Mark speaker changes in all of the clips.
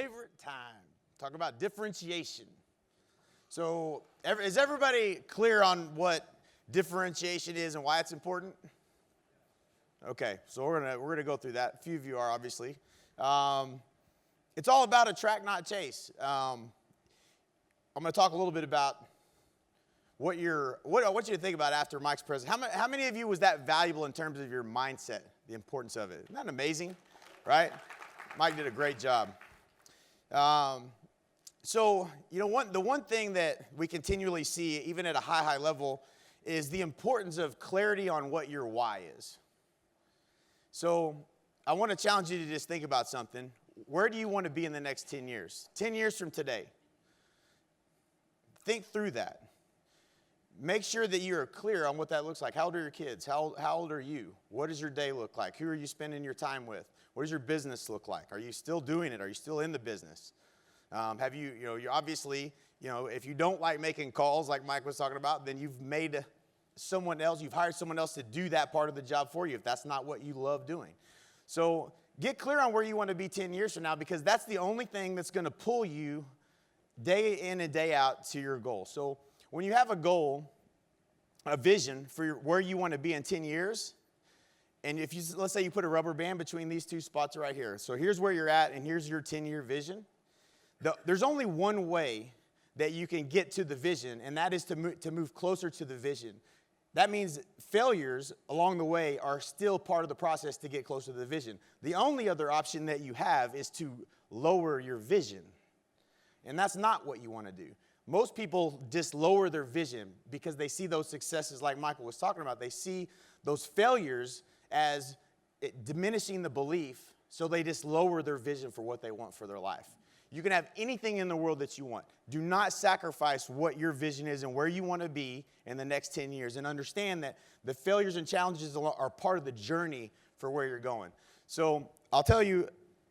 Speaker 1: favorite time. Talk about differentiation. So is everybody clear on what differentiation is and why it's important? Okay, so we're gonna go through that. A few of you are, obviously. It's all about attract, not chase. I'm going to talk a little bit about what I want you to think about after Mike's presentation. How many of you was that valuable in terms of your mindset, the importance of it? Isn't that amazing, right? Mike did a great job. So, the one thing that we continually see, even at a high level, is the importance of clarity on what your why is. So I want to challenge you to just think about something. Where do you want to be in the next 10 years? 10 years from today. Think through that. Make sure that you're clear on what that looks like. How old are your kids? How old are you? What does your day look like? Who are you spending your time with? What does your business look like? Are you still doing it? Are you still in the business? Have you're obviously, if you don't like making calls like Mike was talking about, then you've hired someone else to do that part of the job for you if that's not what you love doing. So get clear on where you want to be 10 years from now, because that's the only thing that's going to pull you day in and day out to your goal. So when you have a goal, a vision for where you want to be in 10 years, and let's say you put a rubber band between these two spots right here. So here's where you're at, and here's your 10-year vision. There's only one way that you can get to the vision, and that is to move closer to the vision. That means failures along the way are still part of the process to get closer to the vision. The only other option that you have is to lower your vision. And that's not what you want to do. Most people just lower their vision because they see those successes like Michael was talking about. They see those failures as diminishing the belief, so they just lower their vision for what they want for their life. You can have anything in the world that you want. Do not sacrifice what your vision is and where you want to be in the next 10 years. And understand that the failures and challenges are part of the journey for where you're going. So I'll tell you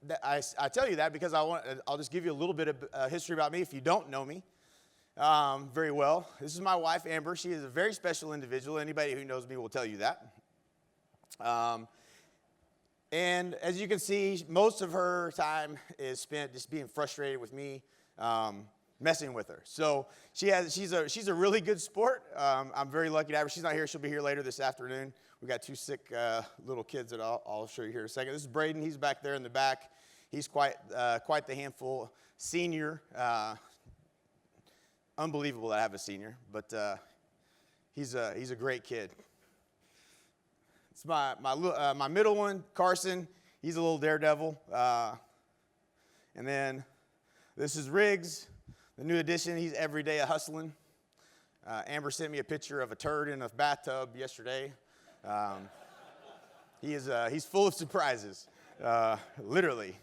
Speaker 1: that I tell you that because I'll just give you a little bit of history about me if you don't know me very well. This is my wife, Amber. She is a very special individual. Anybody who knows me will tell you that. And as you can see, most of her time is spent just being frustrated with me, messing with her. So she's a really good sport. I'm very lucky to have her. She's not here. She'll be here later this afternoon. We got two sick little kids that I'll show you here in a second. This is Braden. He's back there in the back. He's quite the handful. Senior. Unbelievable that I have a senior, but he's a great kid. It's my middle one, Carson. He's a little daredevil. And then this is Riggs, the new addition. He's every day hustling. Amber sent me a picture of a turd in a bathtub yesterday. He's full of surprises, literally.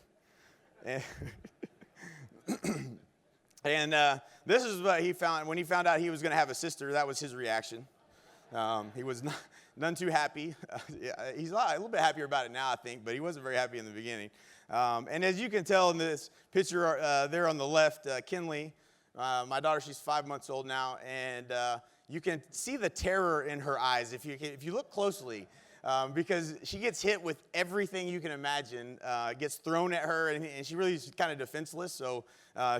Speaker 1: And this is what he found when he found out he was going to have a sister. That was his reaction. He was none too happy. He's a little bit happier about it now, I think, but he wasn't very happy in the beginning. And as you can tell in this picture there on the left, Kinley, my daughter, she's 5 months old now, and you can see the terror in her eyes if you look closely, because she gets hit with everything you can imagine, gets thrown at her, and she really is kind of defenseless. So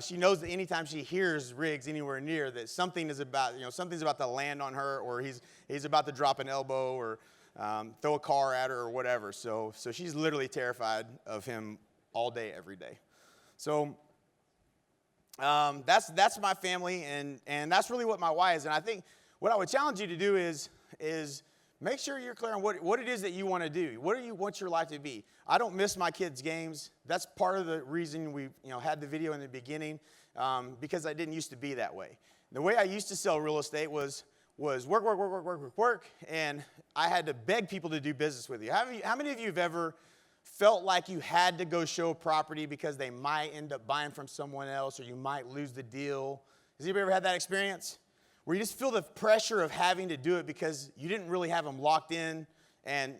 Speaker 1: she knows that anytime she hears Riggs anywhere near, that something's about to land on her, or he's about to drop an elbow or throw a car at her or whatever. So she's literally terrified of him all day, every day. So that's my family, and that's really what my why is. And I think what I would challenge you to do is make sure you're clear on what it is that you want to do. What do you want your life to be? I don't miss my kids' games. That's part of the reason we had the video in the beginning, because I didn't used to be that way. The way I used to sell real estate was work, and I had to beg people to do business with you. How many of you have ever felt like you had to go show property because they might end up buying from someone else, or you might lose the deal? Has anybody ever had that experience? Where you just feel the pressure of having to do it because you didn't really have them locked in, and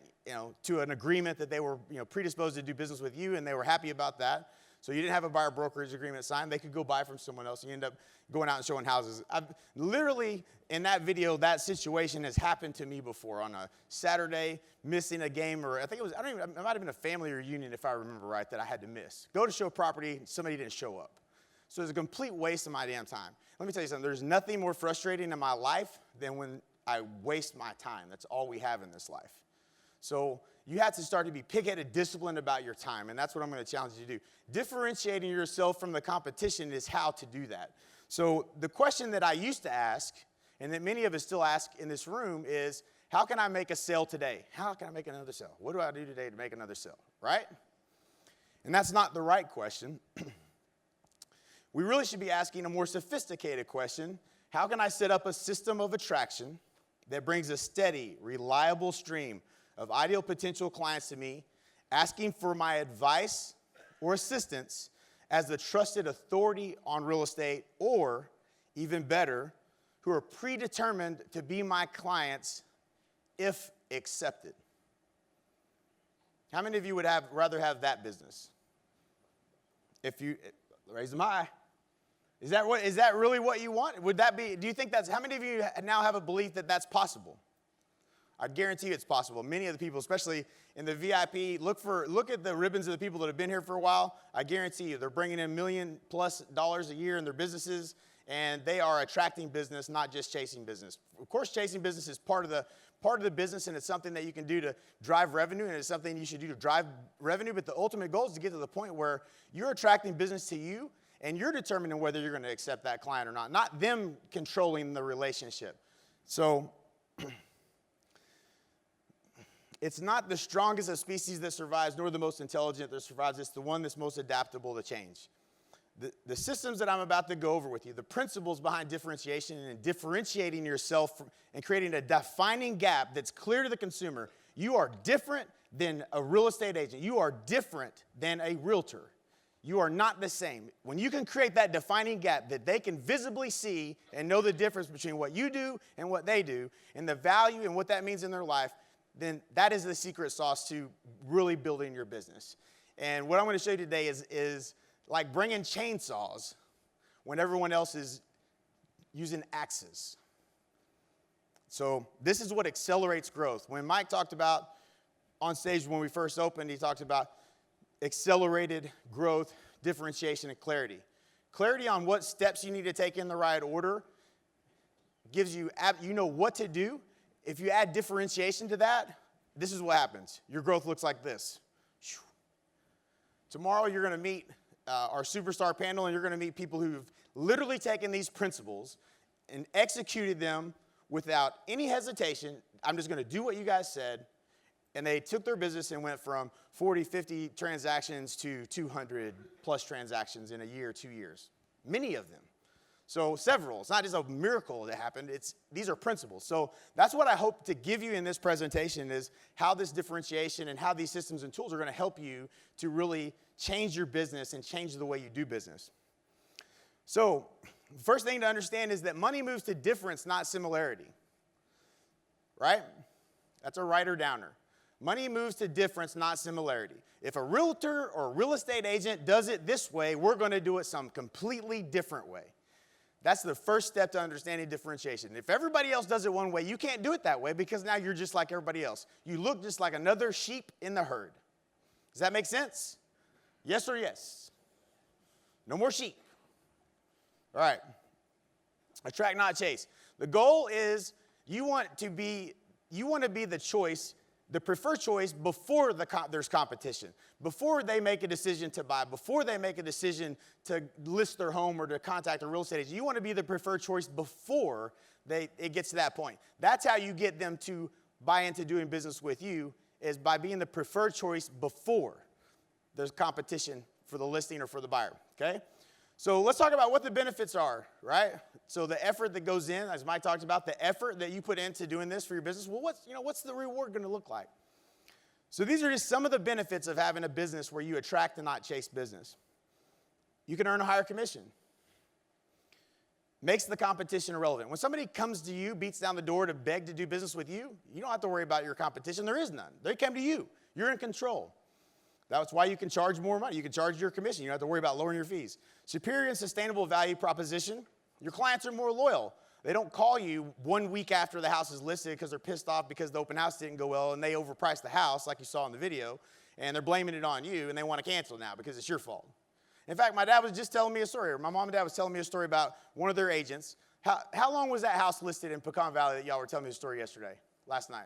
Speaker 1: to an agreement that they were, predisposed to do business with you, and they were happy about that. So you didn't have a buyer brokerage agreement signed. They could go buy from someone else, and you end up going out and showing houses. Literally, in that video, that situation has happened to me before on a Saturday, missing a game, or it might have been a family reunion, if I remember right, that I had to miss. Go to show property, somebody didn't show up. So it's a complete waste of my damn time. Let me tell you something. There's nothing more frustrating in my life than when I waste my time. That's all we have in this life. So you have to start to be pig-headed, disciplined about your time, and that's what I'm going to challenge you to do. Differentiating yourself from the competition is how to do that. So the question that I used to ask, and that many of us still ask in this room, is, how can I make a sale today? How can I make another sale? What do I do today to make another sale, right? And that's not the right question. We really should be asking a more sophisticated question. How can I set up a system of attraction that brings a steady, reliable stream of ideal potential clients to me, asking for my advice or assistance as the trusted authority on real estate, or even better, who are predetermined to be my clients if accepted? How many of you would rather have that business? If you raise them high. Is that really what you want? Would that be, do you think how many of you now have a belief that that's possible? I guarantee you it's possible. Many of the people, especially in the VIP, look at the ribbons of the people that have been here for a while. I guarantee you they're bringing in $1 million+ a year in their businesses, and they are attracting business, not just chasing business. Of course, chasing business is part of the business, and it's something that you can do to drive revenue, and it's something you should do to drive revenue, but the ultimate goal is to get to the point where you're attracting business to you, and you're determining whether you're going to accept that client or not them controlling the relationship. So it's not the strongest of species that survives, nor the most intelligent that survives. It's the one that's most adaptable to change. The systems that I'm about to go over with you, the principles behind differentiation and differentiating yourself and creating a defining gap that's clear to the consumer. You are different than a real estate agent. You are different than a realtor. You are not the same. When you can create that defining gap that they can visibly see and know the difference between what you do and what they do, and the value and what that means in their life, then that is the secret sauce to really building your business. And what I'm going to show you today is like bringing chainsaws when everyone else is using axes. So this is what accelerates growth. When Mike talked about on stage when we first opened, he talked about accelerated growth, differentiation, and clarity. Clarity on what steps you need to take in the right order gives you what to do. If you add differentiation to that, this is what happens. Your growth looks like this. Tomorrow you're going to meet our superstar panel, and you're going to meet people who've literally taken these principles and executed them without any hesitation. I'm just going to do what you guys said. And they took their business and went from 40, 50 transactions to 200+ transactions in a year, 2 years. Many of them. So several. It's not just a miracle that happened. These are principles. So that's what I hope to give you in this presentation, is how this differentiation and how these systems and tools are going to help you to really change your business and change the way you do business. So first thing to understand is that money moves to difference, not similarity. Right? That's a writer downer. Money moves to difference, not similarity. If a realtor or a real estate agent does it this way, we're going to do it some completely different way. That's the first step to understanding differentiation. If everybody else does it one way, you can't do it that way, because now you're just like everybody else. You look just like another sheep in the herd. Does that make sense? Yes or yes? No more sheep. All right. Attract, not chase. The goal is you want to be the choice, the preferred choice before there's competition, before they make a decision to buy, before they make a decision to list their home or to contact a real estate agent. You want to be the preferred choice before it gets to that point. That's how you get them to buy into doing business with you, is by being the preferred choice before there's competition for the listing or for the buyer, okay? So let's talk about what the benefits are, right? So the effort that goes in, as Mike talked about, the effort that you put into doing this for your business, well, what's the reward going to look like? So these are just some of the benefits of having a business where you attract and not chase business. You can earn a higher commission. Makes the competition irrelevant. When somebody comes to you, beats down the door to beg to do business with you, you don't have to worry about your competition. There is none. They come to you. You're in control. That's why you can charge more money. You can charge your commission. You don't have to worry about lowering your fees. Superior and sustainable value proposition. Your clients are more loyal. They don't call you 1 week after the house is listed because they're pissed off because the open house didn't go well and they overpriced the house like you saw in the video, and they're blaming it on you and they want to cancel now because it's your fault. In fact, my dad was just telling me a story, or my mom and dad was telling me a story about one of their agents. How long was that house listed in Pecan Valley that y'all were telling me the story last night?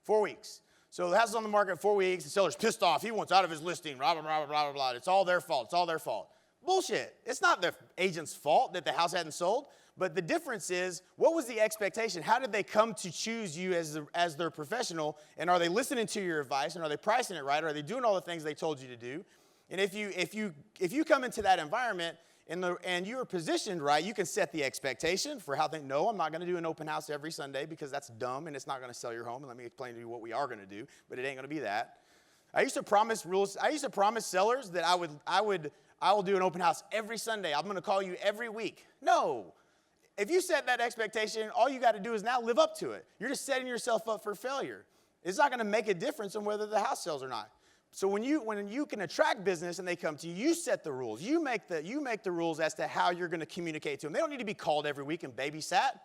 Speaker 1: 4 weeks. So the house is on the market 4 weeks. The seller's pissed off. He wants out of his listing. Blah, blah, blah, blah, blah, blah. It's all their fault. It's all their fault. Bullshit. It's not the agent's fault that the house hadn't sold. But the difference is, what was the expectation? How did they come to choose you as their professional? And are they listening to your advice? And are they pricing it right? Are they doing all the things they told you to do? And if you come into that environment and you are positioned right, you can set the expectation for how they know I'm not going to do an open house every Sunday because that's dumb and it's not going to sell your home. And let me explain to you what we are going to do, but it ain't going to be that. I used to promise sellers that I will do an open house every Sunday. I'm going to call you every week. No. If you set that expectation, all you got to do is now live up to it. You're just setting yourself up for failure. It's not going to make a difference on whether the house sells or not. So when you can attract business and they come to you, you set the rules. You make the rules as to how you're going to communicate to them. They don't need to be called every week and babysat.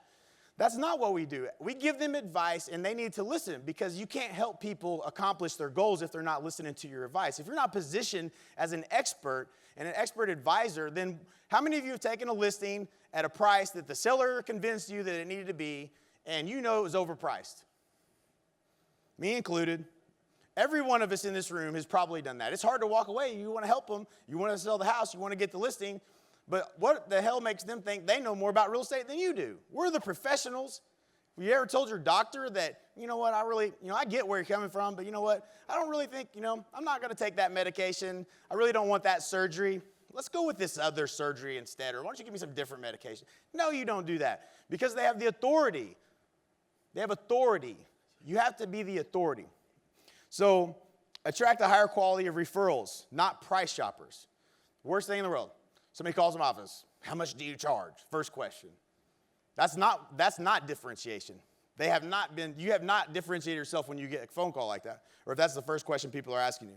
Speaker 1: That's not what we do. We give them advice and they need to listen, because you can't help people accomplish their goals if they're not listening to your advice. If you're not positioned as an expert and an expert advisor, then how many of you have taken a listing at a price that the seller convinced you that it needed to be and you know it was overpriced? Me included. Every one of us in this room has probably done that. It's hard to walk away. You want to help them. You want to sell the house. You want to get the listing. But what the hell makes them think they know more about real estate than you do? We're the professionals. Have you ever told your doctor that, you know what, I get where you're coming from, but you know what, I don't really think, I'm not going to take that medication. I really don't want that surgery. Let's go with this other surgery instead, or why don't you give me some different medication? No, you don't do that, because they have the authority. They have authority. You have to be the authority. So attract a higher quality of referrals, not price shoppers. Worst thing in the world. Somebody calls them office. How much do you charge? First question. That's not differentiation. You have not differentiated yourself when you get a phone call like that, or if that's the first question people are asking you.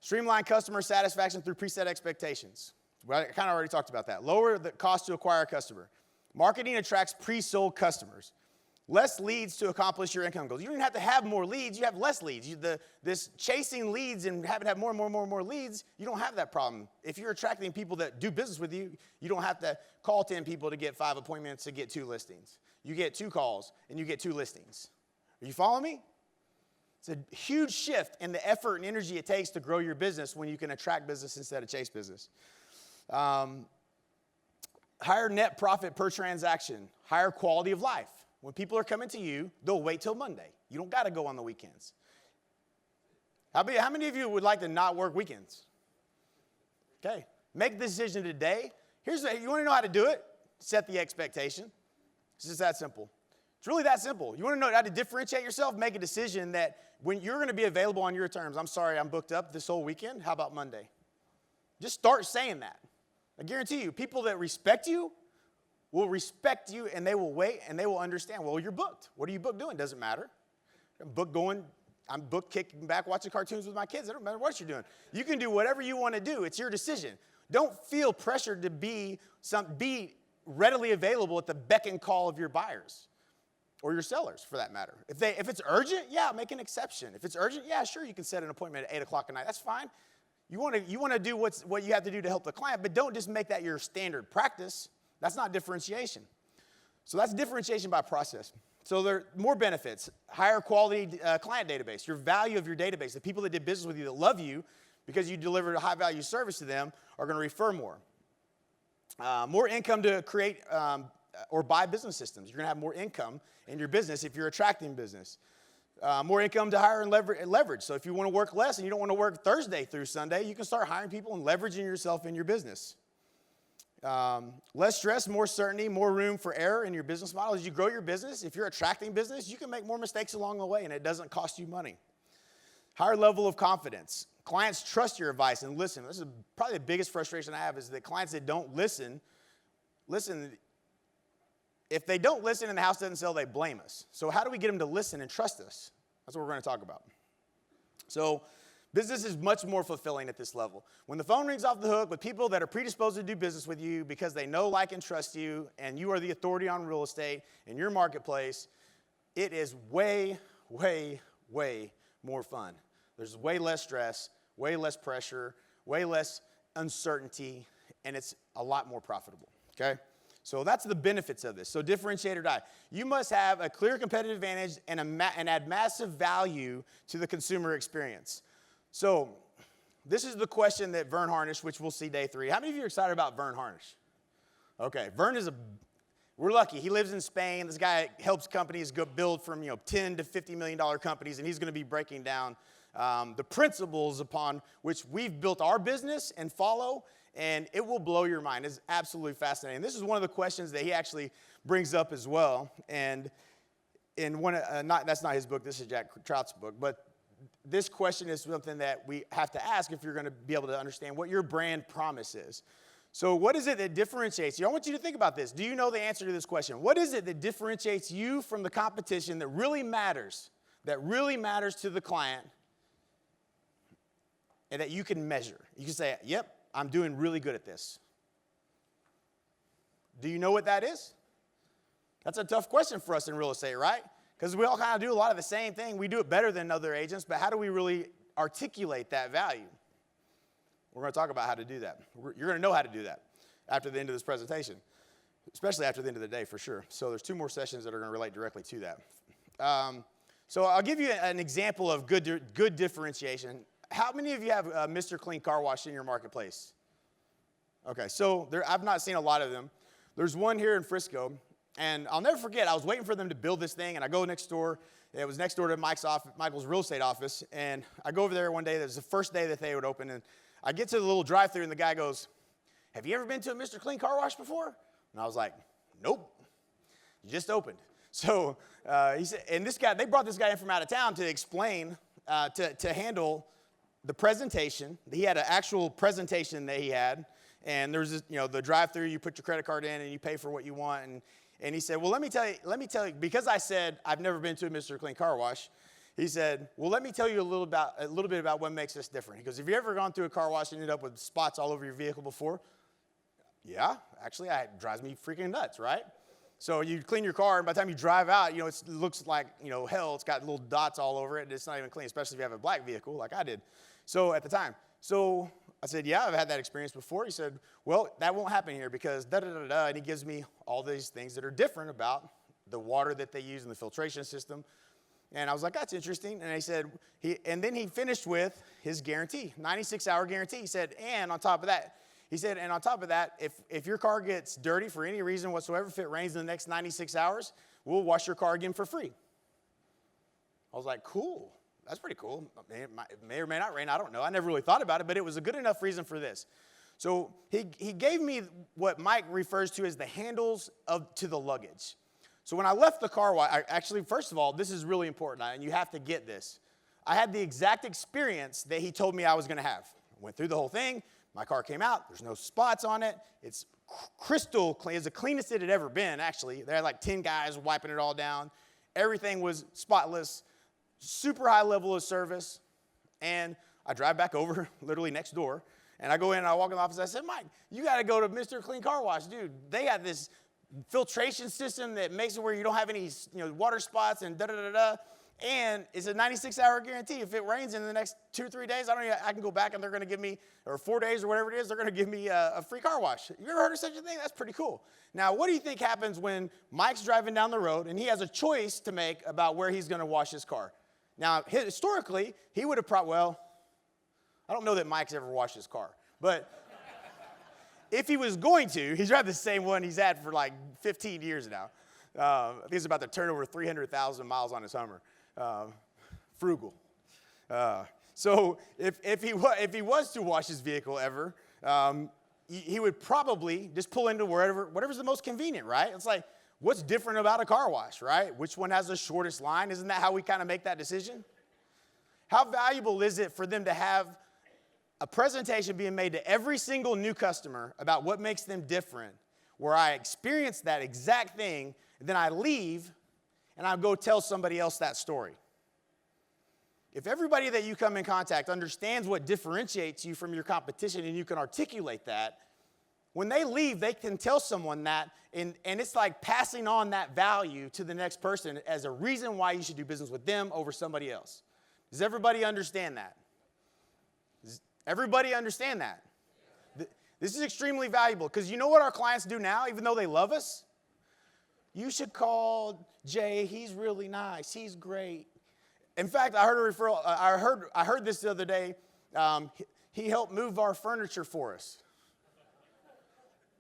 Speaker 1: Streamline customer satisfaction through preset expectations. Well, I kind of already talked about that. Lower the cost to acquire a customer. Marketing attracts pre-sold customers. Less leads to accomplish your income goals. You don't even have to have more leads. You have less leads. This chasing leads and having to have more and more leads, you don't have that problem. If you're attracting people that do business with you, you don't have to call 10 people to get 5 appointments to get 2 listings. You get 2 calls and you get 2 listings. Are you following me? It's a huge shift in the effort and energy it takes to grow your business when you can attract business instead of chase business. Higher net profit per transaction. Higher quality of life. When people are coming to you, they'll wait till Monday. You don't got to go on the weekends. How many of you would like to not work weekends? Okay. Make the decision today. You want to know how to do it? Set the expectation. It's just that simple. It's really that simple. You want to know how to differentiate yourself? Make a decision that when you're going to be available on your terms. I'm sorry, I'm booked up this whole weekend. How about Monday? Just start saying that. I guarantee you, people that respect you will respect you, and they will wait, and they will understand, well, you're booked. What are you booked doing? Doesn't matter. I'm booked kicking back, watching cartoons with my kids. It don't matter what you're doing. You can do whatever you want to do. It's your decision. Don't feel pressured to be readily available at the beck and call of your buyers or your sellers, for that matter. If it's urgent, yeah, make an exception. If it's urgent, yeah, sure, you can set an appointment at 8 o'clock at night. That's fine. You want to do what you have to do to help the client, but don't just make that your standard practice. That's not differentiation. So that's differentiation by process. So there are more benefits. Higher quality client database. Your value of your database. The people that did business with you that love you because you delivered a high value service to them are going to refer more. More income to create or buy business systems. You're going to have more income in your business if you're attracting business. More income to hire and leverage. So if you want to work less and you don't want to work Thursday through Sunday, you can start hiring people and leveraging yourself in your business. Less stress, more certainty, more room for error in your business model. As you grow your business, if you're attracting business, you can make more mistakes along the way, and it doesn't cost you money. Higher level of confidence. clients trust your advice and listen. This is probably the biggest frustration I have is that clients that don't listen, if they don't listen and the house doesn't sell, they blame us. So how do we get them to listen and trust us? That's what we're going to talk about. So business is much more fulfilling at this level. When the phone rings off the hook with people that are predisposed to do business with you because they know, like, and trust you, and you are the authority on real estate in your marketplace, it is way, way, way more fun. There's way less stress, way less pressure, way less uncertainty, and it's a lot more profitable, okay? So that's the benefits of this. So differentiate or die. You must have a clear competitive advantage and add massive value to the consumer experience. So this is the question that Vern Harnish, which we'll see day 3. How many of you are excited about Vern Harnish? Okay, Vern is we're lucky. He lives in Spain. This guy helps companies go build from, $10 to $50 million companies, and he's going to be breaking down the principles upon which we've built our business and follow, and it will blow your mind. It's absolutely fascinating. This is one of the questions that he actually brings up as well, and that's not his book. This is Jack Trout's book, but this question is something that we have to ask if you're going to be able to understand what your brand promise is. So what is it that differentiates you? I want you to think about this. Do you know the answer to this question? What is it that differentiates you from the competition that really matters to the client, and that you can measure? You can say, yep, I'm doing really good at this. Do you know what that is? That's a tough question for us in real estate, right? Because we all kind of do a lot of the same thing. We do it better than other agents, but how do we really articulate that value? We're going to talk about how to do that. You're going to know how to do that after the end of this presentation, especially after the end of the day for sure. So there's 2 more sessions that are going to relate directly to that. So I'll give you an example of good differentiation. How many of you have Mr. Clean Car Wash in your marketplace? Okay, so I've not seen a lot of them. There's one here in Frisco, and I'll never forget, I was waiting for them to build this thing, and I go next door. It was next door to Michael's real estate office, and I go over there one day. It was the first day that they would open, and I get to the little drive-thru, and the guy goes, "Have you ever been to a Mr. Clean Car Wash before?" And I was like, "Nope, you just opened." So he said, and they brought this guy in from out of town to explain, to handle the presentation. He had an actual presentation that he had, and there's this, the drive-thru. You put your credit card in, and you pay for what you want. And he said, "Well, let me tell you, because I said I've never been to a Mr. Clean Car Wash." He said, "Well, let me tell you a little bit about what makes us different." He goes, "Have you ever gone through a car wash and ended up with spots all over your vehicle before?" "Yeah, actually, it drives me freaking nuts, right?" So you clean your car, and by the time you drive out, it looks like, hell. It's got little dots all over it, and it's not even clean, especially if you have a black vehicle like I did. So at the time. So I said, "Yeah, I've had that experience before." He said, "Well, that won't happen here because da-da-da-da," and he gives me all these things that are different about the water that they use in the filtration system. And I was like, "That's interesting." And he said, and then he finished with his guarantee, 96-hour guarantee. He said, and on top of that, if your car gets dirty for any reason whatsoever, if it rains in the next 96 hours, we'll wash your car again for free. I was like, cool. That's pretty cool. It may or may not rain. I don't know. I never really thought about it, but it was a good enough reason for this. So he gave me what Mike refers to as the handles to the luggage. So when I left the car wash, actually, first of all, this is really important, and you have to get this. I had the exact experience that he told me I was going to have. I went through the whole thing. My car came out. There's no spots on it. It's crystal clean. It's the cleanest it had ever been, actually. There had like 10 guys wiping it all down. Everything was spotless. Super high level of service. And I drive back over, literally next door, and I go in and I walk in the office. I said, "Mike, you got to go to Mr. Clean Car Wash. Dude, they got this filtration system that makes it where you don't have any water spots and da-da-da-da. And it's a 96-hour guarantee. If it rains in the next 2 or 3 days, I can go back and they're going to give me, or 4 days or whatever it is, they're going to give me a free car wash." You ever heard of such a thing? That's pretty cool. Now, what do you think happens when Mike's driving down the road and he has a choice to make about where he's going to wash his car? Now, historically, he would have I don't know that Mike's ever washed his car, but if he was going to, he's driving the same one he's had for like 15 years now. I think he's about to turn over 300,000 miles on his Hummer. Frugal. So if he was to wash his vehicle ever, he would probably just pull into whatever's the most convenient, right? It's like, what's different about a car wash, right? Which one has the shortest line? Isn't that how we kind of make that decision? How valuable is it for them to have a presentation being made to every single new customer about what makes them different, where I experience that exact thing, and then I leave, and I go tell somebody else that story. If everybody that you come in contact understands what differentiates you from your competition and you can articulate that, when they leave, they can tell someone that, and it's like passing on that value to the next person as a reason why you should do business with them over somebody else. Does everybody understand that? Does everybody understand that? This is extremely valuable because you know what our clients do now, even though they love us? You should call Jay. He's really nice. He's great. In fact, I heard a referral. I heard this the other day. He helped move our furniture for us.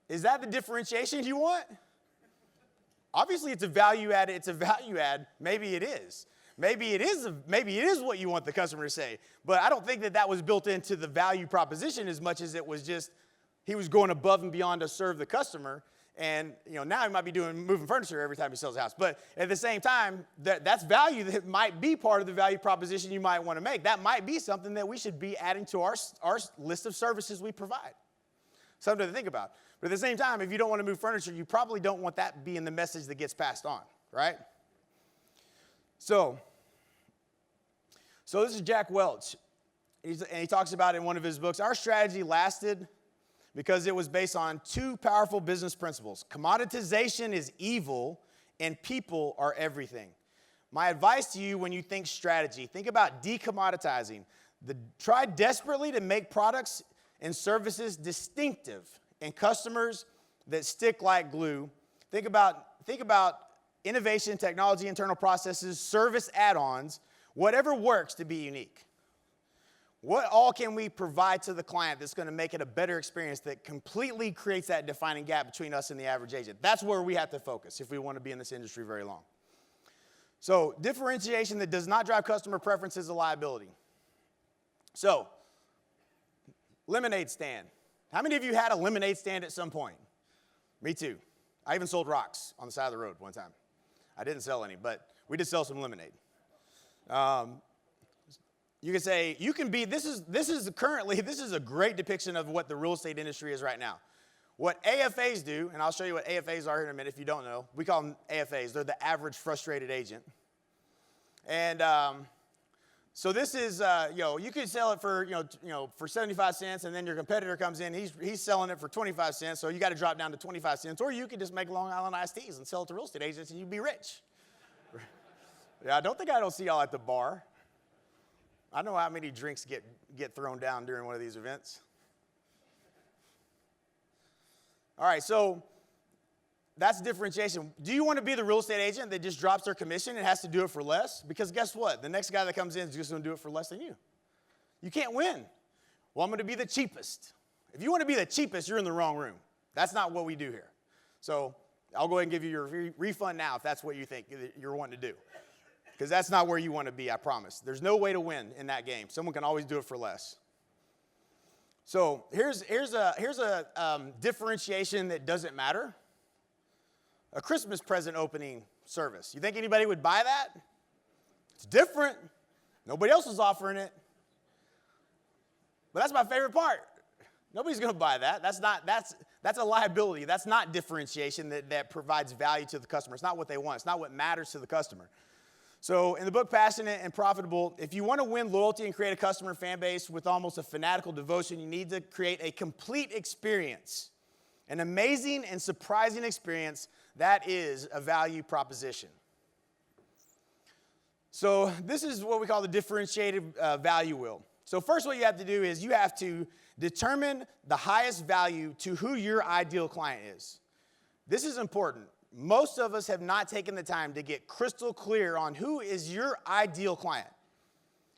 Speaker 1: Is that the differentiation you want? Obviously, it's a value add. It's a value add. Maybe it is. Maybe it is what you want the customer to say. But I don't think that was built into the value proposition as much as it was just he was going above and beyond to serve the customer. And now he might be moving furniture every time he sells a house. But at the same time, that's value that might be part of the value proposition you might want to make. That might be something that we should be adding to our list of services we provide. Something to think about. But at the same time, if you don't want to move furniture, you probably don't want that being the message that gets passed on, right? So this is Jack Welch. And he talks about in one of his books, our strategy lasted because it was based on two powerful business principles. Commoditization is evil, and people are everything. My advice to you when you think strategy, think about decommoditizing. Try desperately to make products and services distinctive and customers that stick like glue. Think about innovation, technology, internal processes, service add-ons, whatever works to be unique. What all can we provide to the client that's going to make it a better experience that completely creates that defining gap between us and the average agent? That's where we have to focus if we want to be in this industry very long. So differentiation that does not drive customer preference is a liability. So lemonade stand. How many of you had a lemonade stand at some point? Me too. I even sold rocks on the side of the road one time. I didn't sell any, but we did sell some lemonade. You can say, this is a great depiction of what the real estate industry is right now. What AFAs do, and I'll show you what AFAs are here in a minute if you don't know. We call them AFAs. They're the average frustrated agent. And so this is, you could sell it for, for 75 cents, and then your competitor comes in, he's selling it for 25 cents, so you got to drop down to 25 cents. Or you could just make Long Island iced teas and sell it to real estate agents, and you'd be rich. Yeah, I don't see y'all at the bar. I know how many drinks get thrown down during one of these events. All right, so that's differentiation. Do you want to be the real estate agent that just drops their commission and has to do it for less? Because guess what? The next guy that comes in is just going to do it for less than you. You can't win. Well, I'm going to be the cheapest. If you want to be the cheapest, you're in the wrong room. That's not what we do here. So I'll go ahead and give you your refund now if that's what you think you're wanting to do. Because that's not where you want to be, I promise. There's no way to win in that game. Someone can always do it for less. So here's a differentiation that doesn't matter. A Christmas present opening service. You think anybody would buy that? It's different. Nobody else is offering it. But that's my favorite part. Nobody's going to buy that. That's a liability. That's not differentiation that provides value to the customer. It's not what they want. It's not what matters to the customer. So in the book, Passionate and Profitable, if you want to win loyalty and create a customer fan base with almost a fanatical devotion, you need to create a complete experience, an amazing and surprising experience that is a value proposition. So this is what we call the differentiated value wheel. So first what you have to do is you have to determine the highest value to who your ideal client is. This is important. Most of us have not taken the time to get crystal clear on who is your ideal client.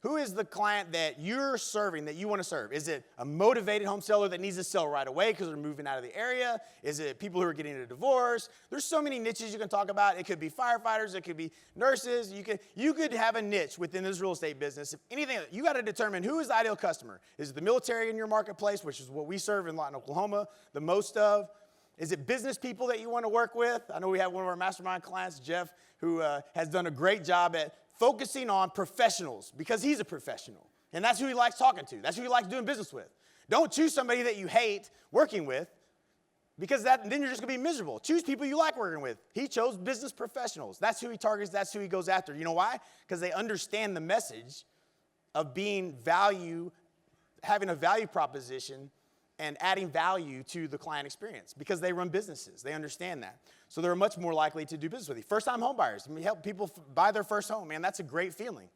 Speaker 1: Who is the client that you're serving, that you want to serve? Is it a motivated home seller that needs to sell right away because they're moving out of the area? Is it people who are getting a divorce? There's so many niches you can talk about. It could be firefighters. It could be nurses. You could have a niche within this real estate business. If anything, you got to determine who is the ideal customer. Is it the military in your marketplace, which is what we serve in Lawton, Oklahoma, the most of? Is it business people that you want to work with? I know we have one of our mastermind clients, Jeff, who has done a great job at focusing on professionals because he's a professional. And that's who he likes talking to. That's who he likes doing business with. Don't choose somebody that you hate working with, because then you're just going to be miserable. Choose people you like working with. He chose business professionals. That's who he targets. That's who he goes after. You know why? Because they understand the message of being value, having a value proposition, and adding value to the client experience, because they run businesses. They understand that. So they're much more likely to do business with you. First-time home buyers. I mean, help people buy their first home, man. That's a great feeling.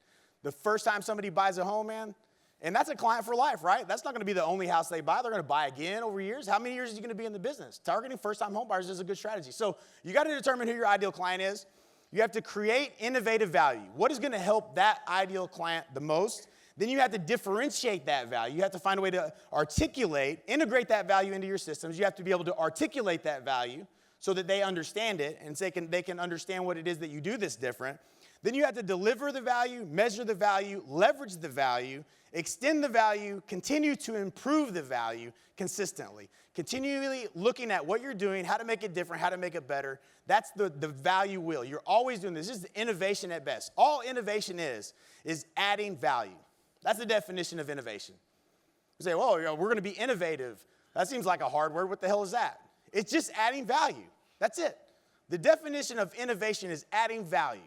Speaker 1: The first time somebody buys a home, man, and that's a client for life, right? That's not going to be the only house they buy. They're going to buy again over years. How many years are you going to be in the business? Targeting first-time home buyers is a good strategy. So you got to determine who your ideal client is. You have to create innovative value. What is going to help that ideal client the most? Then you have to differentiate that value. You have to find a way to articulate, integrate that value into your systems. You have to be able to articulate that value so that they understand it and they can understand what it is that you do that's different. Then you have to deliver the value, measure the value, leverage the value, extend the value, continue to improve the value consistently. Continually looking at what you're doing, how to make it different, how to make it better. That's the value wheel. You're always doing this. This is innovation at best. All innovation is adding value. That's the definition of innovation. You say, well, we're going to be innovative. That seems like a hard word. What the hell is that? It's just adding value. That's it. The definition of innovation is adding value.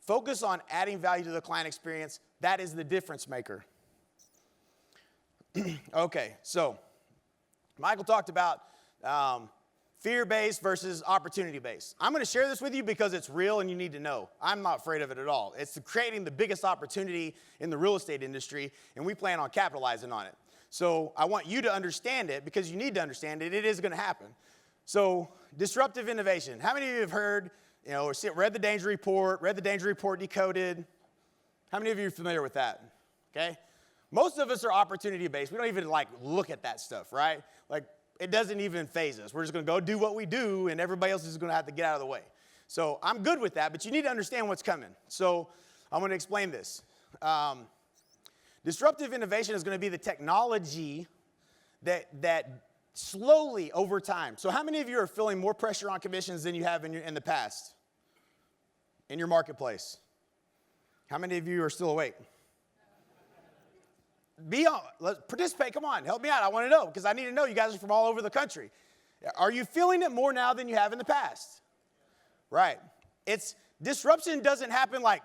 Speaker 1: Focus on adding value to the client experience. That is the difference maker. Okay, so Michael talked about fear-based versus opportunity-based. I'm going to share this with you because it's real and you need to know. I'm not afraid of it at all. It's creating the biggest opportunity in the real estate industry, and we plan on capitalizing on it. So I want you to understand it because you need to understand it. It is going to happen. So disruptive innovation. How many of you have heard, or read the Danger Report Decoded? How many of you are familiar with that? Okay? Most of us are opportunity-based. We don't even look at that stuff, right? It doesn't even faze us. We're just going to go do what we do, and everybody else is going to have to get out of the way. So I'm good with that, but you need to understand what's coming. So I'm going to explain this. Disruptive innovation is going to be the technology that slowly over time. So how many of you are feeling more pressure on commissions than you have in the past in your marketplace? How many of you are still awake? Let's participate. Come on, help me out. I want to know because I need to know. You guys are from all over the country. Are you feeling it more now than you have in the past? Right. Disruption doesn't happen like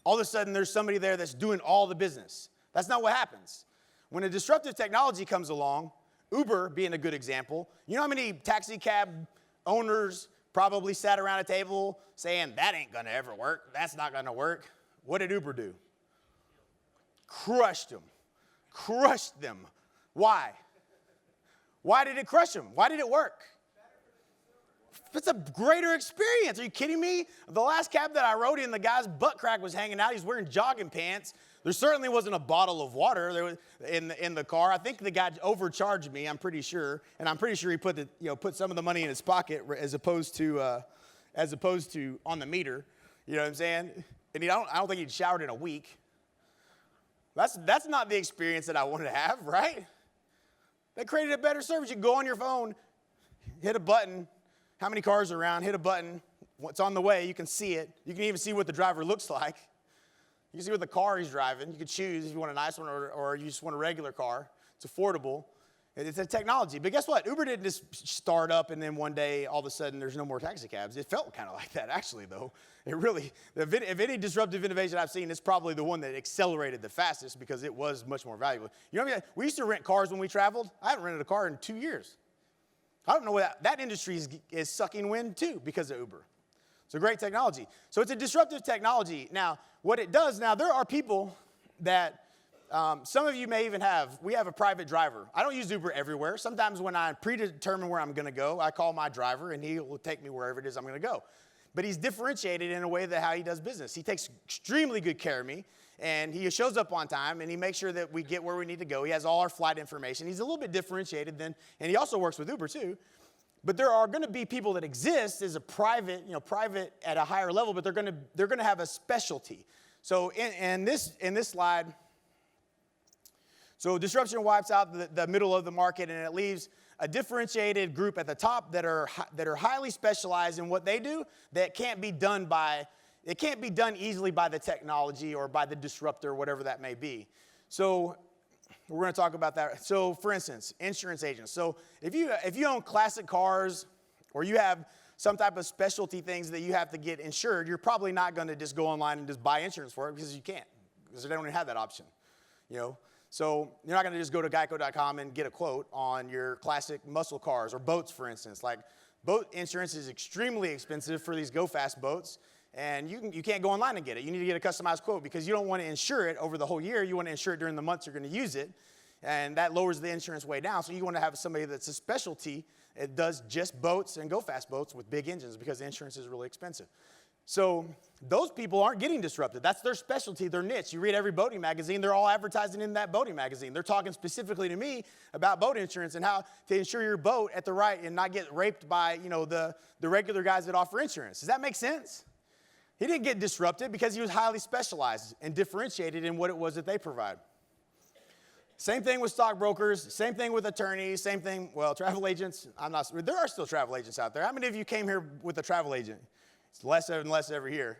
Speaker 1: all of a sudden there's somebody there that's doing all the business. That's not what happens. When a disruptive technology comes along, Uber being a good example, you know how many taxi cab owners probably sat around a table saying, that ain't going to ever work. That's not going to work. What did Uber do? Crushed them. Why? Why did it crush them? Why did it work? It's a greater experience. Are you kidding me? The last cab that I rode in, the guy's butt crack was hanging out. He's wearing jogging pants. There certainly wasn't a bottle of water there was in the car. I think the guy overcharged me. I'm pretty sure, and I'm pretty sure he put some of the money in his pocket as opposed to on the meter. You know what I'm saying? And I don't think he'd showered in a week. That's not the experience that I wanted to have, right? They created a better service. You can go on your phone, hit a button. How many cars are around? Hit a button. What's on the way? You can see it. You can even see what the driver looks like. You can see what the car he's driving. You can choose if you want a nice one or you just want a regular car. It's affordable. It's a technology. But guess what? Uber didn't just start up and then one day all of a sudden there's no more taxi cabs. It felt kind of like that actually though. It really, if any disruptive innovation I've seen, it's probably the one that accelerated the fastest because it was much more valuable. You know what I mean? We used to rent cars when we traveled. I haven't rented a car in 2 years. I don't know what that industry is sucking wind too because of Uber. It's a great technology. So it's a disruptive technology. Now, what it does now, there are people that some of you may even have. We have a private driver. I don't use Uber everywhere. Sometimes when I predetermine where I'm going to go, I call my driver and he will take me wherever it is I'm going to go. But he's differentiated in a way that how he does business. He takes extremely good care of me, and he shows up on time, and he makes sure that we get where we need to go. He has all our flight information. He's a little bit differentiated and he also works with Uber too. But there are going to be people that exist as a private at a higher level, but they're going to have a specialty. So in this slide, so disruption wipes out the middle of the market, and it leaves a differentiated group at the top that are highly specialized in what they do that can't be done by it can't be done easily by the technology or by the disruptor, whatever that may be. So we're going to talk about that. So for instance, insurance agents. So if you own classic cars or you have some type of specialty things that you have to get insured, you're probably not going to just go online and just buy insurance for it because you can't, because they don't even have that option, you know. So you're not going to just go to geico.com and get a quote on your classic muscle cars or boats, for instance. Like, boat insurance is extremely expensive for these go-fast boats, and you can't go online and get it. You need to get a customized quote because you don't want to insure it over the whole year. You want to insure it during the months you're going to use it, and that lowers the insurance way down. So you want to have somebody that's a specialty. It does just boats and go-fast boats with big engines because the insurance is really expensive. So those people aren't getting disrupted. That's their specialty, their niche. You read every boating magazine, they're all advertising in that boating magazine. They're talking specifically to me about boat insurance and how to insure your boat at the right and not get raped by, you know, the regular guys that offer insurance. Does that make sense? He didn't get disrupted because he was highly specialized and differentiated in what it was that they provide. Same thing with stockbrokers, same thing with attorneys, same thing, well, travel agents. There are still travel agents out there. How many of you came here with a travel agent? It's less and less every year.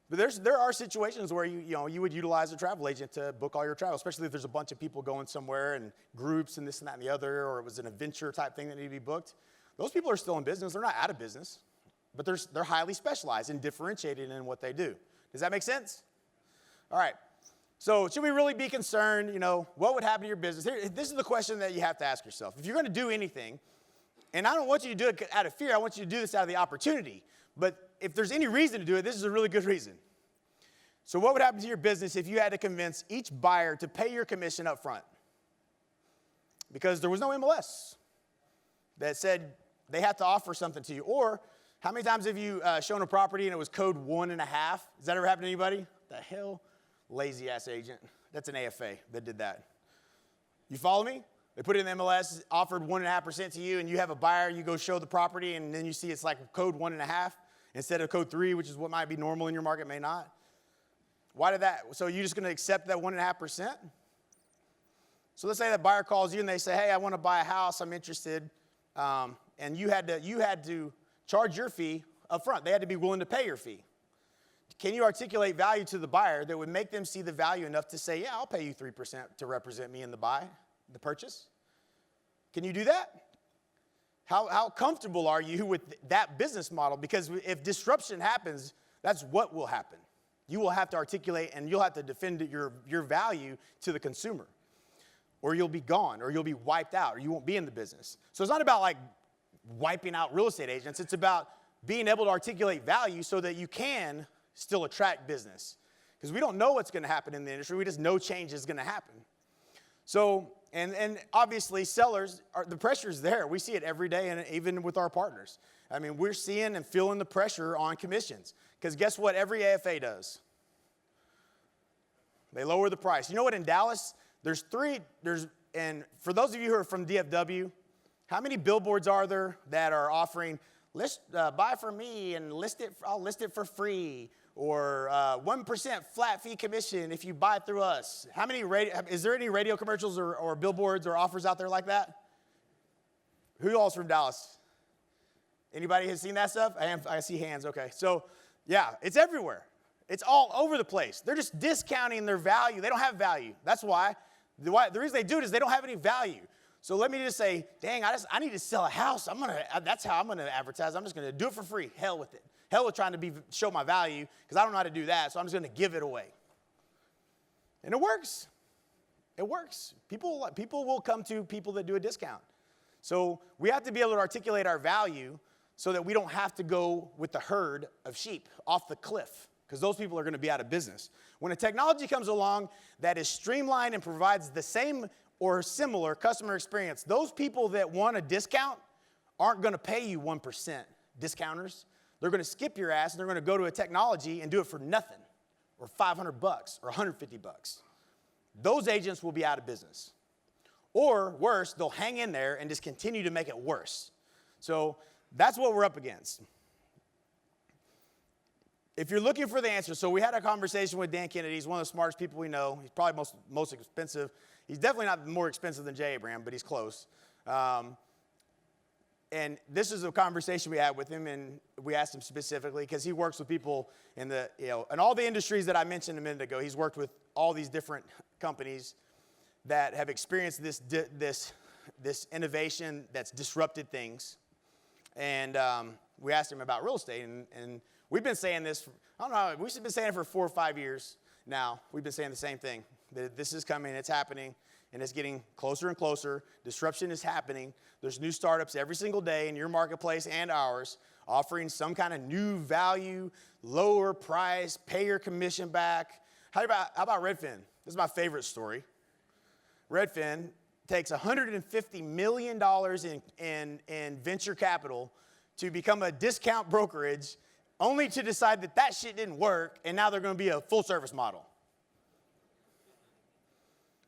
Speaker 1: But there are situations where you would utilize a travel agent to book all your travel, especially if there's a bunch of people going somewhere and groups and this and that and the other, or it was an adventure type thing that needed to be booked. Those people are still in business. They're not out of business, but they're highly specialized and differentiated in what they do. Does that make sense? All right. So should we really be concerned, what would happen to your business? This is the question that you have to ask yourself. If you're going to do anything, and I don't want you to do it out of fear, I want you to do this out of the opportunity. But if there's any reason to do it, this is a really good reason. So what would happen to your business if you had to convince each buyer to pay your commission up front? Because there was no MLS that said they had to offer something to you. Or how many times have you shown a property and it was code 1.5? Has that ever happened to anybody? The hell? Lazy ass agent. That's an AFA that did that. You follow me? They put it in the MLS, offered 1.5% to you, and you have a buyer, you go show the property, and then you see it's like code 1.5 instead of code 3, which is what might be normal in your market, may not. Why did that? So you're just going to accept that 1.5%? So let's say that buyer calls you and they say, hey, I want to buy a house, I'm interested, and you had to charge your fee up front. They had to be willing to pay your fee. Can you articulate value to the buyer that would make them see the value enough to say, yeah, I'll pay you 3% to represent me in the purchase? Can you do that? How comfortable are you with that business model? Because if disruption happens, that's what will happen. You will have to articulate and you'll have to defend your value to the consumer. Or you'll be gone, or you'll be wiped out, or you won't be in the business. So it's not about like wiping out real estate agents. It's about being able to articulate value so that you can still attract business. Because we don't know what's going to happen in the industry. We just know change is going to happen. So, and obviously sellers, the pressure is there. We see it every day, and even with our partners. I mean, we're seeing and feeling the pressure on commissions. Because guess what every AFA does? They lower the price. You know what, in Dallas, and for those of you who are from DFW, how many billboards are there that are offering, buy from me and I'll list it for free, or 1% flat fee commission if you buy through us? Is there any radio commercials or billboards or offers out there like that? Who all's from Dallas? Anybody has seen that stuff? I see hands, okay. So, yeah, it's everywhere. It's all over the place. They're just discounting their value. They don't have value. That's why. The reason they do it is they don't have any value. So let me just say, dang, I need to sell a house. That's how I'm going to advertise. I'm just going to do it for free. Hell with it. Hell with trying to show my value, because I don't know how to do that, so I'm just going to give it away. And it works. It works. People will come to people that do a discount. So we have to be able to articulate our value so that we don't have to go with the herd of sheep off the cliff, because those people are going to be out of business. When a technology comes along that is streamlined and provides the same or similar customer experience, those people that want a discount aren't going to pay you 1%, discounters. They're going to skip your ass, and they're going to go to a technology and do it for nothing, or $500 or $150. Those agents will be out of business. Or worse, they'll hang in there and just continue to make it worse. So that's what we're up against. If you're looking for the answer, so we had a conversation with Dan Kennedy. He's one of the smartest people we know. He's probably most expensive. He's definitely not more expensive than Jay Abraham, but he's close. And And this is a conversation we had with him, and we asked him specifically, because he works with people in the, in all the industries that I mentioned a minute ago. He's worked with all these different companies that have experienced this innovation that's disrupted things. And we asked him about real estate, and we've been saying this, I don't know, we've been saying it for 4 or 5 years now. We've been saying the same thing, that this is coming, it's happening, and it's getting closer and closer. Disruption is happening. There's new startups every single day in your marketplace and ours, offering some kind of new value, lower price, pay your commission back. How about Redfin? This is my favorite story. Redfin takes $150 million in venture capital to become a discount brokerage, only to decide that shit didn't work, and now they're going to be a full-service model.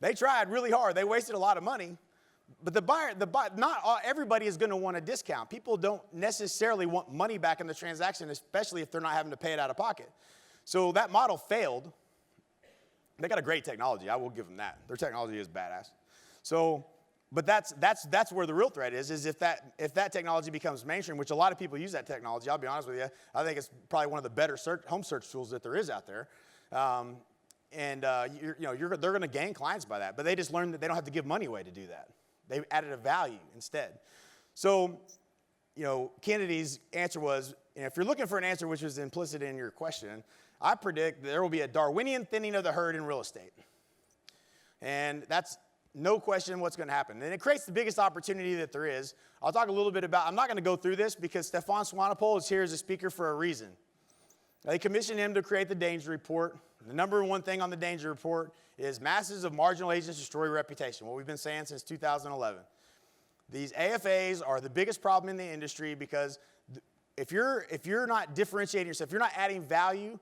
Speaker 1: They tried really hard. They wasted a lot of money. But the buyer, not everybody is going to want a discount. People don't necessarily want money back in the transaction, especially if they're not having to pay it out of pocket. So that model failed. They got a great technology. I will give them that. Their technology is badass. So, but that's where the real threat is if that technology becomes mainstream, which a lot of people use that technology. I'll be honest with you. I think it's probably one of the better home search tools that there is out there. They're going to gain clients by that. But they just learned that they don't have to give money away to do that. They added a value instead. So, Kennedy's answer was, if you're looking for an answer which was implicit in your question, I predict there will be a Darwinian thinning of the herd in real estate. And that's no question what's going to happen. And it creates the biggest opportunity that there is. I'll talk a little bit about, I'm not going to go through this because Stefan Swanepoel is here as a speaker for a reason. They commissioned him to create the danger report. The number one thing on the danger report is masses of marginal agents destroy reputation, what we've been saying since 2011. These AFAs are the biggest problem in the industry because if you're not differentiating yourself, if you're not adding value,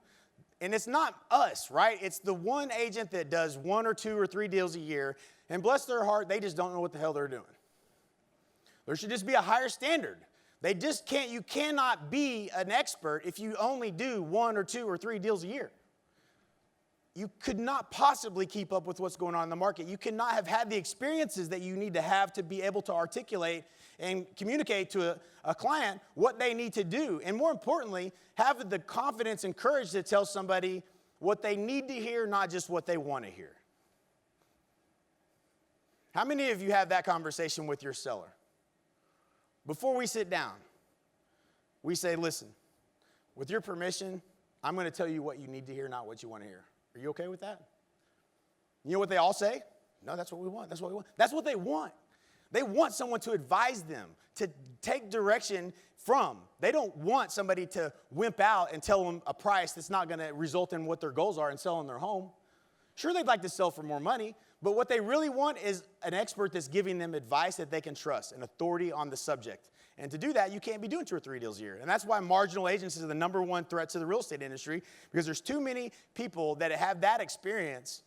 Speaker 1: and it's not us, right? It's the one agent that does 1 or 2 or 3 deals a year, and bless their heart, they just don't know what the hell they're doing. There should just be a higher standard. You cannot be an expert if you only do 1 or 2 or 3 deals a year. You could not possibly keep up with what's going on in the market. You cannot have had the experiences that you need to have to be able to articulate and communicate to a client what they need to do. And more importantly, have the confidence and courage to tell somebody what they need to hear, not just what they want to hear. How many of you have that conversation with your seller? Before we sit down, we say, listen, with your permission, I'm going to tell you what you need to hear, not what you want to hear. Are you okay with that? You know what they all say? No, that's what we want. That's what we want. That's what they want. They want someone to advise them, to take direction from. They don't want somebody to wimp out and tell them a price that's not going to result in what their goals are and selling their home. Sure, they'd like to sell for more money, but what they really want is an expert that's giving them advice that they can trust, an authority on the subject. And to do that, you can't be doing 2 or 3 deals a year. And that's why marginal agents is the number one threat to the real estate industry, because there's too many people that have that experience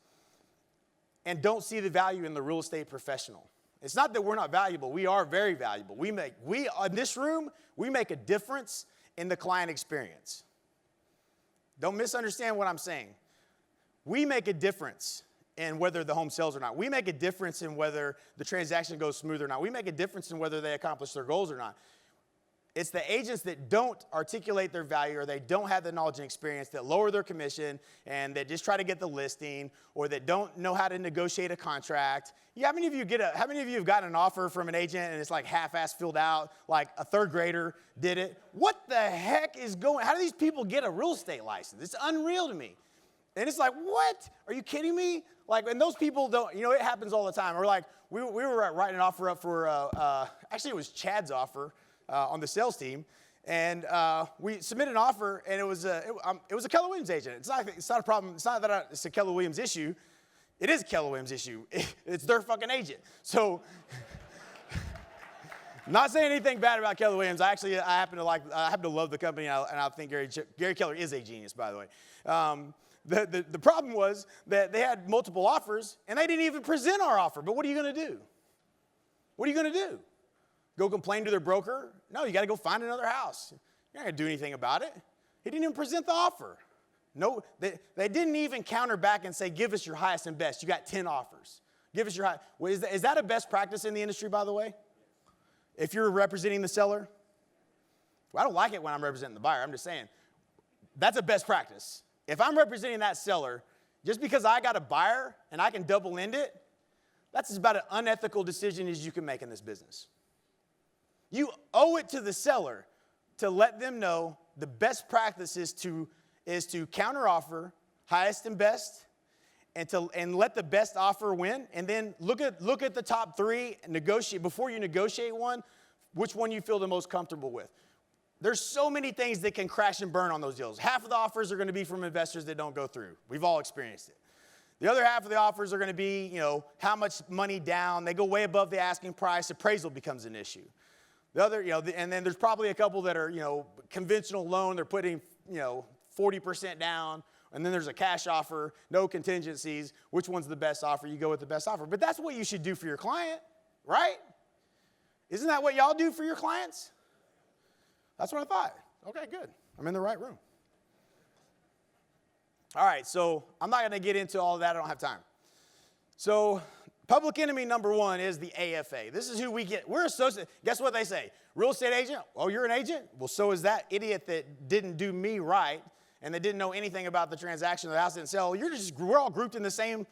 Speaker 1: and don't see the value in the real estate professional. It's not that we're not valuable. We are very valuable. In this room, we make a difference in the client experience. Don't misunderstand what I'm saying. We make a difference in whether the home sells or not. We make a difference in whether the transaction goes smooth or not. We make a difference in whether they accomplish their goals or not. It's the agents that don't articulate their value or they don't have the knowledge and experience that lower their commission and that just try to get the listing or that don't know how to negotiate a contract. Yeah, how many of you have gotten an offer from an agent and it's like half-ass filled out, like a 3rd grader did it? What the heck is going on? How do these people get a real estate license? It's unreal to me. And it's like, what? Are you kidding me? And those people don't, it happens all the time. Or we were writing an offer up for, actually it was Chad's offer on the sales team. And we submitted an offer, and it was a Keller Williams agent. It's not a problem. It's not that it's a Keller Williams issue. It is a Keller Williams issue. It's their fucking agent. So, not saying anything bad about Keller Williams. I happen to love the company, and I think Gary Keller is a genius, by the way. The problem was that they had multiple offers, and they didn't even present our offer. But what are you going to do? What are you going to do? Go complain to their broker? No, you got to go find another house. You're not going to do anything about it. He didn't even present the offer. No, they didn't even counter back and say, give us your highest and best. You got 10 offers. Give us your highest. Is that a best practice in the industry, by the way? if you're representing the seller, well, I don't like it when I'm representing the buyer. I'm just saying, that's a best practice. If I'm representing that seller, just because I got a buyer and I can double end it, that's about an unethical decision as you can make in this business. You owe it to the seller to let them know the best practice is to counteroffer highest and best, and let the best offer win. And then look at the top three and negotiate before you negotiate one, which one you feel the most comfortable with. There's so many things that can crash and burn on those deals. Half of the offers are going to be from investors that don't go through. We've all experienced it. The other half of the offers are going to be, how much money down. They go way above the asking price. Appraisal becomes an issue. The other, and then there's probably a couple that are, conventional loan. They're putting, 40% down. And then there's a cash offer, no contingencies. Which one's the best offer? You go with the best offer. But that's what you should do for your client, right? Isn't that what y'all do for your clients? That's what I thought. Okay, good. I'm in the right room. All right, so I'm not going to get into all of that. I don't have time. So public enemy number one is the AFA. This is who we get. We're associated. Guess what they say? Real estate agent? Oh, you're an agent? Well, so is that idiot that didn't do me right and that didn't know anything about the transaction. The house didn't sell. We're all grouped in the same.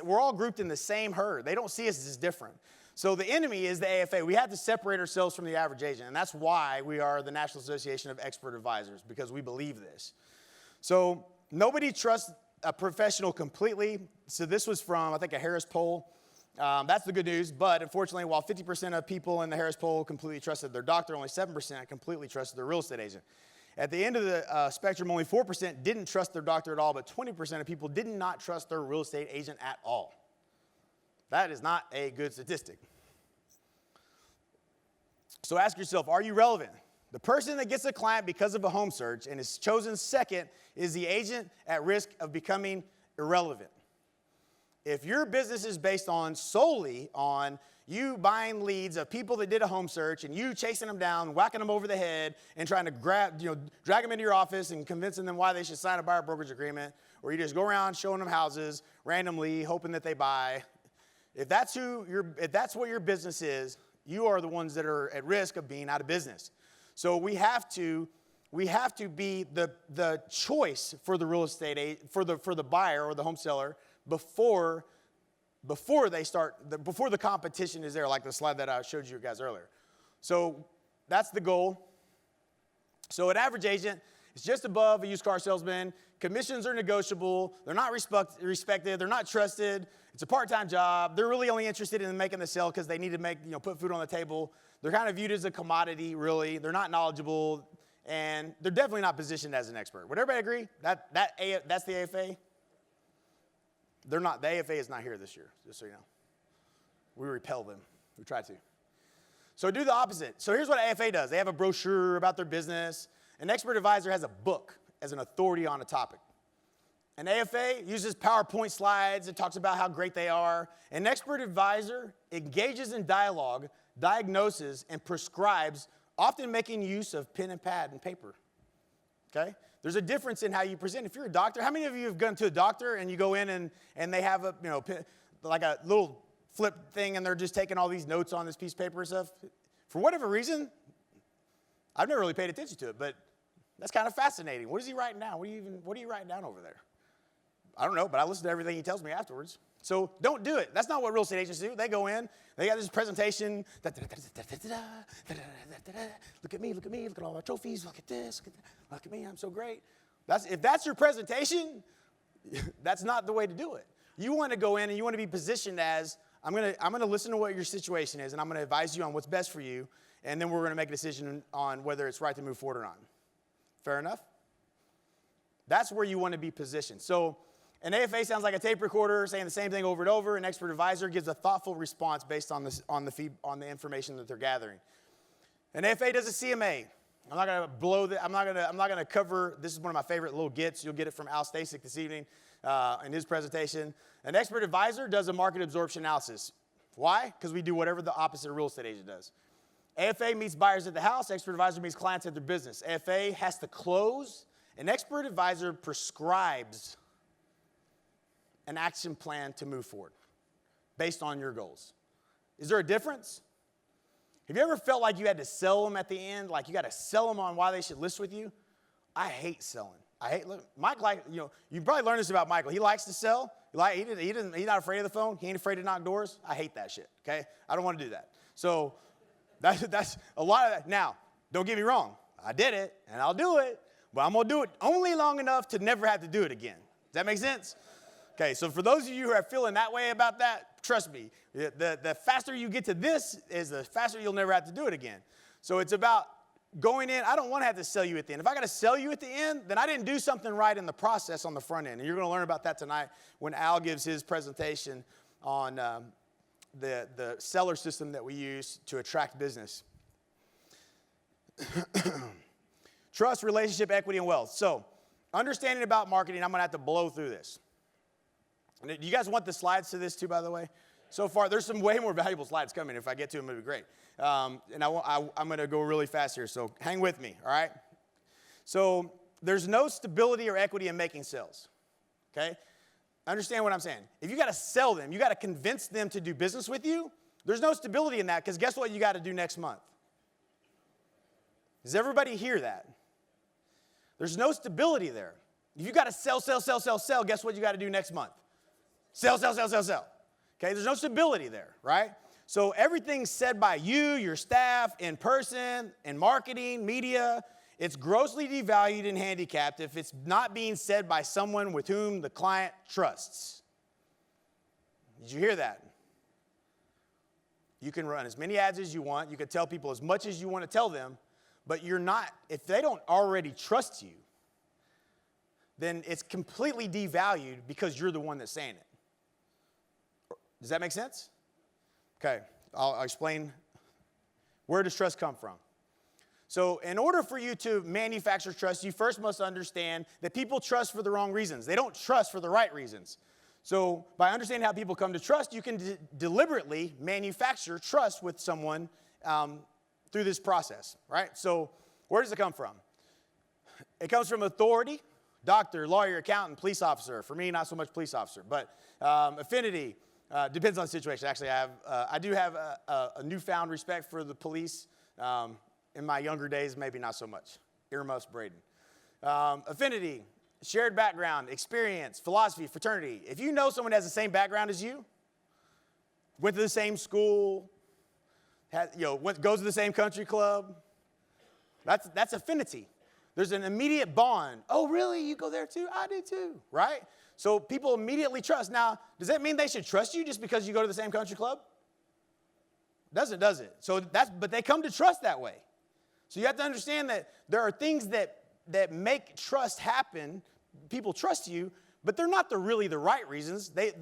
Speaker 1: We're all grouped in the same herd. They don't see us as different. So the enemy is the AFA. We have to separate ourselves from the average agent, and that's why we are the National Association of Expert Advisors, because we believe this. So nobody trusts a professional completely. So this was from, I think, a Harris poll. That's the good news, but unfortunately, while 50% of people in the Harris poll completely trusted their doctor, only 7% completely trusted their real estate agent. At the end of the spectrum, only 4% didn't trust their doctor at all, but 20% of people did not trust their real estate agent at all. That is not a good statistic. So ask yourself, are you relevant? The person that gets a client because of a home search and is chosen second is the agent at risk of becoming irrelevant. If your business is based solely on you buying leads of people that did a home search and you chasing them down, whacking them over the head, and trying to drag them into your office and convincing them why they should sign a buyer brokerage agreement, or you just go around showing them houses randomly, hoping that they buy, if that's what your business is, you are the ones that are at risk of being out of business. So we have to be the choice for the real estate for the buyer or the home seller before the competition is there, like the slide that I showed you guys earlier. So that's the goal. So an average agent is just above a used car salesman. Commissions are negotiable. They're not respected. They're not trusted. It's a part-time job. They're really only interested in making the sale because they need to put food on the table. They're kind of viewed as a commodity, really. They're not knowledgeable, and they're definitely not positioned as an expert. Would everybody agree? That's the AFA? They're not. The AFA is not here this year, just so you know. We repel them. We try to. So do the opposite. So here's what an AFA does. They have a brochure about their business. An expert advisor has a book as an authority on a topic. An AFA uses PowerPoint slides and talks about how great they are. An expert advisor engages in dialogue, diagnoses, and prescribes, often making use of pen and pad and paper. Okay? There's a difference in how you present. If you're a doctor, how many of you have gone to a doctor and you go in and they have like a little flip thing and they're just taking all these notes on this piece of paper and stuff? For whatever reason, I've never really paid attention to it, but that's kind of fascinating. What is he writing down? What are you writing down over there? I don't know, but I listen to everything he tells me afterwards. So don't do it. That's not what real estate agents do. They go in, they got this presentation. Look at me, look at all my trophies, look at this, look at me, I'm so great. If that's your presentation, that's not the way to do it. You want to go in and you want to be positioned as, I'm going to listen to what your situation is, and I'm going to advise you on what's best for you, and then we're going to make a decision on whether it's right to move forward or not. Fair enough? That's where you want to be positioned. So an AFA sounds like a tape recorder saying the same thing over and over. An expert advisor gives a thoughtful response based on the information that they're gathering. An AFA does a CMA. I'm not going to blow that. I'm not going to cover. This is one of my favorite little gets. You'll get it from Al Stasek this evening in his presentation. An expert advisor does a market absorption analysis. Why? Because we do whatever the opposite real estate agent does. AFA meets buyers at the house. Expert advisor meets clients at their business. AFA has to close. An expert advisor prescribes an action plan to move forward based on your goals. Is there a difference? Have you ever felt like you had to sell them at the end? Like you got to sell them on why they should list with you? I hate selling. Mike, you probably learned this about Michael. He likes to sell. He's not afraid of the phone. He ain't afraid to knock doors. I hate that shit, okay? I don't want to do that. So that's a lot of that. Now, don't get me wrong. I did it, and I'll do it, but I'm going to do it only long enough to never have to do it again. Does that make sense? Okay, so for those of you who are feeling that way about that, trust me, the faster you get to this is the faster you'll never have to do it again. So it's about going in. I don't want to have to sell you at the end. If I got to sell you at the end, then I didn't do something right in the process on the front end. And you're going to learn about that tonight when Al gives his presentation on the seller system that we use to attract business. Trust, relationship, equity, and wealth. So understanding about marketing, I'm going to have to blow through this. Do you guys want the slides to this too, by the way? So far, there's some way more valuable slides coming. If I get to them, it'll be great. And I'm going to go really fast here, so hang with me, all right? So there's no stability or equity in making sales, okay? Understand what I'm saying. If you got to sell them, you got to convince them to do business with you, there's no stability in that because guess what you got to do next month? Does everybody hear that? There's no stability there. If you got to sell, guess what you got to do next month? Sell. Okay, there's no stability there, right? So everything said by you, your staff, in person, in marketing, media, it's grossly devalued and handicapped if it's not being said by someone with whom the client trusts. Did you hear that? You can run as many ads as you want. You can tell people as much as you want to tell them, but you're not, if they don't already trust you, then it's completely devalued because you're the one that's saying it. Does that make sense? Okay, I'll explain. Where does trust come from? So in order for you to manufacture trust, you first must understand that people trust for the wrong reasons. They don't trust for the right reasons. So by understanding how people come to trust, you can deliberately manufacture trust with someone through this process, right? So where does it come from? It comes from authority, doctor, lawyer, accountant, police officer. For me, not so much police officer, but affinity. Depends on the situation. Actually, I do have a newfound respect for the police. In my younger days, maybe not so much. Earmuffs, Braden. Affinity, shared background, experience, philosophy, fraternity. If you know someone has the same background as you, went to the same school, goes to the same country club, that's affinity. There's an immediate bond. Oh, really? You go there too? I do too, right? So people immediately trust. Now, does that mean they should trust you just because you go to the same country club? Doesn't, does it? But they come to trust that way. So you have to understand that there are things that make trust happen. People trust you, but they're not really the right reasons. They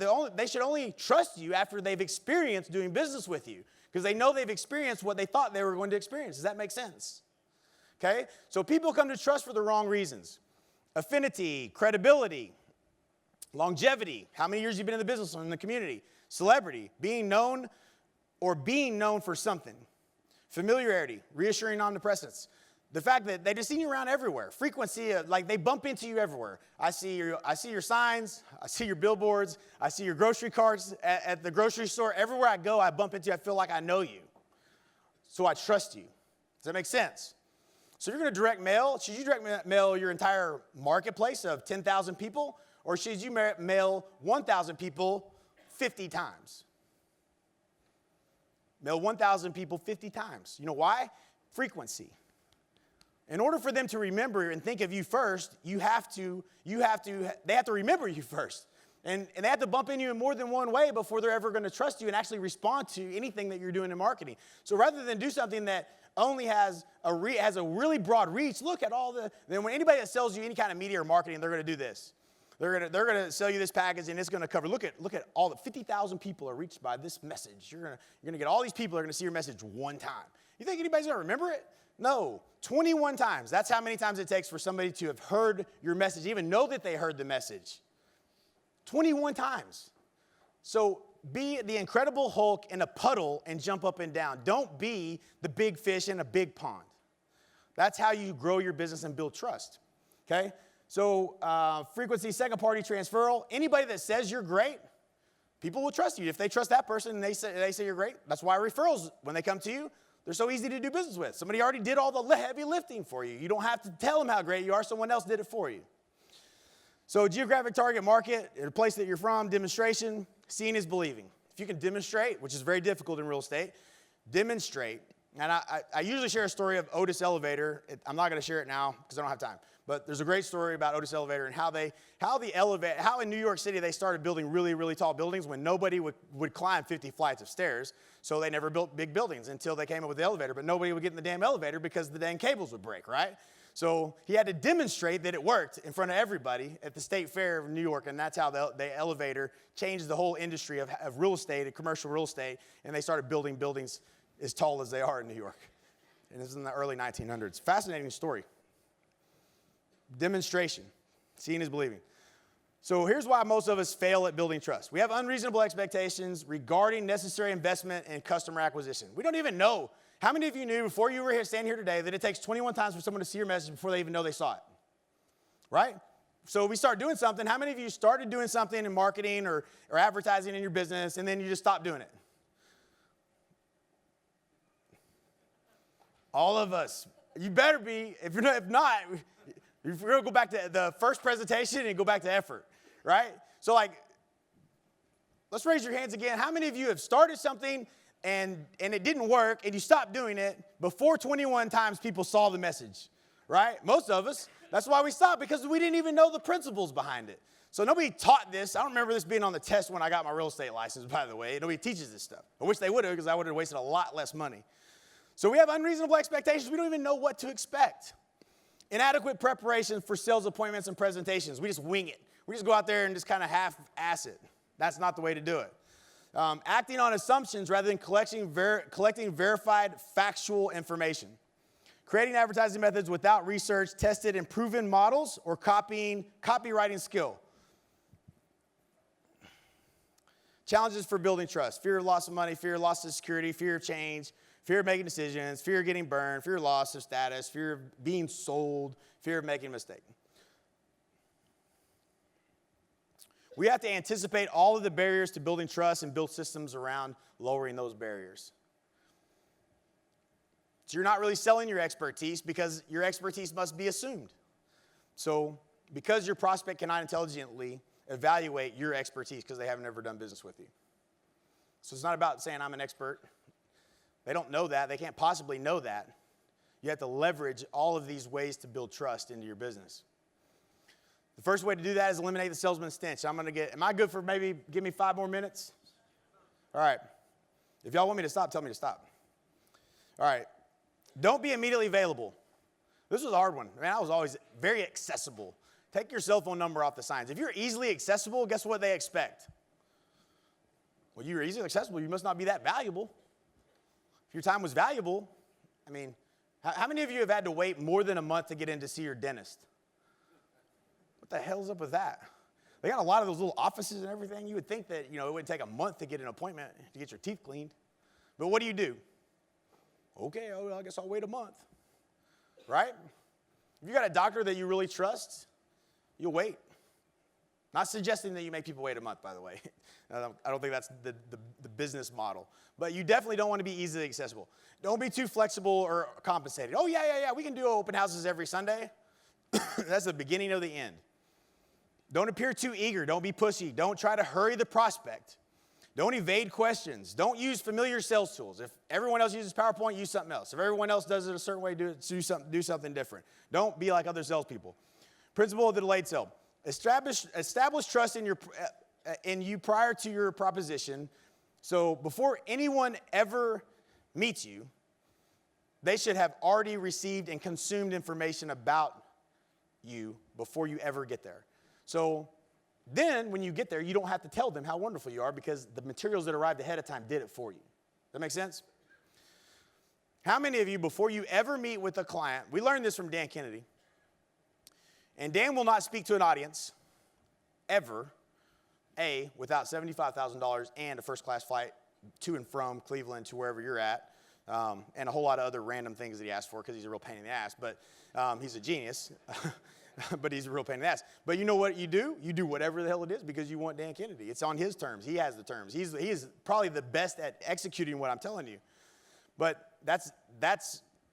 Speaker 1: should only trust you after they've experienced doing business with you because they know they've experienced what they thought they were going to experience. Does that make sense? Okay? So people come to trust for the wrong reasons. Affinity, credibility, longevity, how many years you've been in the business or in the community, celebrity, being known for something, familiarity, reassuring omnipresence, the fact that they just see you around everywhere, frequency, like they bump into you everywhere. I see your signs, I see your billboards, I see your grocery carts at the grocery store. Everywhere I go, I bump into you. I feel like I know you, so I trust you. Does that make sense? So you're going to direct mail. Should you direct mail your entire marketplace of 10,000 people? Or should you mail 1,000 people 50 times? Mail 1,000 people 50 times. You know why? Frequency. In order for them to remember and think of you first, they have to remember you first. And they have to bump into you in more than one way before they're ever going to trust you and actually respond to anything that you're doing in marketing. So rather than do something that only has a really broad reach, look at then when anybody that sells you any kind of media or marketing, they're going to do this. They're gonna sell you this package, and it's gonna cover. Look at all the 50,000 people are reached by this message. You're gonna get all these people are gonna see your message one time. You think anybody's gonna remember it? No, 21 times. That's how many times it takes for somebody to have heard your message, even know that they heard the message. 21 times. So be the Incredible Hulk in a puddle and jump up and down. Don't be the big fish in a big pond. That's how you grow your business and build trust. Okay. So frequency, second-party transferal. Anybody that says you're great, people will trust you. If they trust that person and they say you're great, that's why referrals, when they come to you, They're so easy to do business with. Somebody already did all the heavy lifting for you. You don't have to tell them how great you are. Someone else did it for you. So geographic target market, the place that you're from, demonstration, seeing is believing. If you can demonstrate, which is very difficult in real estate, demonstrate. And I usually share a story of Otis Elevator. I'm not going to share it now because I don't have time. But there's a great story about Otis Elevator and how in New York City they started building really, really tall buildings when nobody would climb 50 flights of stairs. So they never built big buildings until they came up with the elevator. But nobody would get in the damn elevator because the dang cables would break, right? So he had to demonstrate that it worked in front of everybody at the State Fair of New York. And that's how the elevator changed the whole industry of real estate and commercial real estate. And they started building buildings as tall as they are in New York. And this is in the early 1900s. Fascinating story. Demonstration. Seeing is believing. So here's why most of us fail at building trust. We have unreasonable expectations regarding necessary investment and customer acquisition. We don't even know. How many of you knew before you were here, standing here today, that it takes 21 times for someone to see your message before they even know they saw it? Right? So we start doing something. How many of you started doing something in marketing or advertising in your business and then you just stopped doing it? All of us. You better be. If not, you're going to go back to the first presentation and go back to effort, right? So let's raise your hands again. How many of you have started something and it didn't work and you stopped doing it before 21 times people saw the message, right? Most of us. That's why we stopped, because we didn't even know the principles behind it. So nobody taught this. I don't remember this being on the test when I got my real estate license, by the way. Nobody teaches this stuff. I wish they would have, because I would have wasted a lot less money. So we have unreasonable expectations. We don't even know what to expect. Inadequate preparation for sales appointments and presentations. We just wing it. We just go out there and just kind of half-ass it. That's not the way to do it. Acting on assumptions rather than collecting verified factual information. Creating advertising methods without research, tested, and proven models, or copywriting skill. Challenges for building trust. Fear of loss of money, fear of loss of security, fear of change, fear of making decisions, fear of getting burned, fear of loss of status, fear of being sold, fear of making a mistake. We have to anticipate all of the barriers to building trust and build systems around lowering those barriers. So you're not really selling your expertise because your expertise must be assumed. So because your prospect cannot intelligently evaluate your expertise because they haven't ever done business with you. So it's not about saying I'm an expert. They don't know that. They can't possibly know that. You have to leverage all of these ways to build trust into your business. The first way to do that is eliminate the salesman stench. Am I good for maybe give me 5 more minutes? All right. If y'all want me to stop, tell me to stop. All right. Don't be immediately available. This was a hard one. I was always very accessible. Take your cell phone number off the signs. If you're easily accessible, guess what they expect? Well, you're easily accessible. You must not be that valuable. If your time was valuable, how many of you have had to wait more than a month to get in to see your dentist? What the hell's up with that? They got a lot of those little offices and everything. You would think that, it wouldn't take a month to get an appointment to get your teeth cleaned. But what do? Okay, I guess I'll wait a month, right? If you got a doctor that you really trust, you'll wait. Not suggesting that you make people wait a month, by the way. I don't think that's the business model. But you definitely don't want to be easily accessible. Don't be too flexible or compensated. Oh, yeah, we can do open houses every Sunday. That's the beginning of the end. Don't appear too eager. Don't be pushy. Don't try to hurry the prospect. Don't evade questions. Don't use familiar sales tools. If everyone else uses PowerPoint, use something else. If everyone else does it a certain way, do something different. Don't be like other salespeople. Principle of the delayed sale. Establish trust in you prior to your proposition. So before anyone ever meets you, they should have already received and consumed information about you before you ever get there. So then when you get there, you don't have to tell them how wonderful you are because the materials that arrived ahead of time did it for you. That make sense? How many of you, before you ever meet with a client, we learned this from Dan Kennedy, and Dan will not speak to an audience ever, without $75,000 and a first-class flight to and from Cleveland to wherever you're at, and a whole lot of other random things that he asked for because he's a real pain in the ass, but he's a genius. But he's a real pain in the ass. But you know what you do? You do whatever the hell it is because you want Dan Kennedy. It's on his terms. He has the terms. He is probably the best at executing what I'm telling you. But that's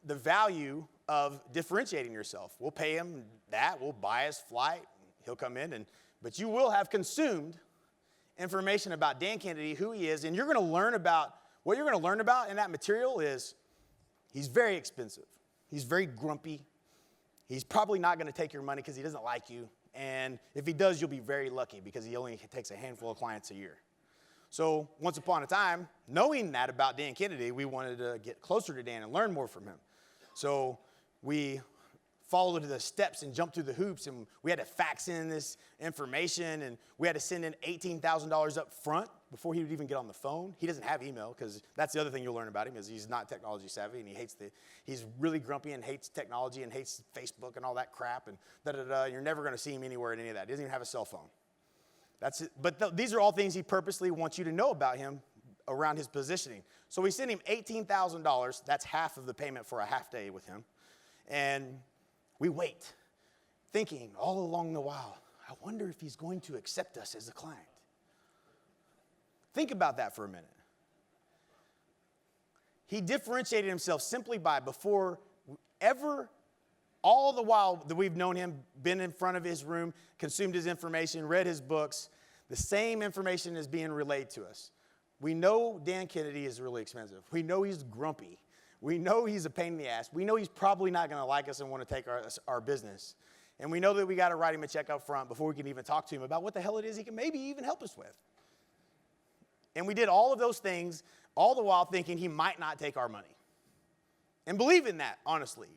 Speaker 1: the value of differentiating yourself. We'll pay him that. We'll buy his flight. He'll come in, but you will have consumed information about Dan Kennedy, who he is, and you're going to learn about, what you're going to learn about in that material is he's very expensive. He's very grumpy. He's probably not going to take your money because he doesn't like you. And if he does, you'll be very lucky because he only takes a handful of clients a year. So once upon a time, knowing that about Dan Kennedy, we wanted to get closer to Dan and learn more from him. So we followed the steps and jumped through the hoops, and we had to fax in this information, and we had to send in $18,000 up front before he would even get on the phone. He doesn't have email, because that's the other thing you'll learn about him, is he's not technology savvy, and he's really grumpy and hates technology and hates Facebook and all that crap, and You're never going to see him anywhere in any of that. He doesn't even have a cell phone. That's it. But these are all things he purposely wants you to know about him around his positioning. So we sent him $18,000. That's half of the payment for a half day with him. And we wait, thinking all along the while, I wonder if he's going to accept us as a client. Think about that for a minute. He differentiated himself simply by, before ever, all the while that we've known him, been in front of his room, consumed his information, read his books, the same information is being relayed to us. We know Dan Kennedy is really expensive. We know he's grumpy. We know he's a pain in the ass. We know he's probably not going to like us and want to take our business. And we know that we got to write him a check up front before we can even talk to him about what the hell it is he can maybe even help us with. And we did all of those things, all the while thinking he might not take our money. And believe in that, honestly.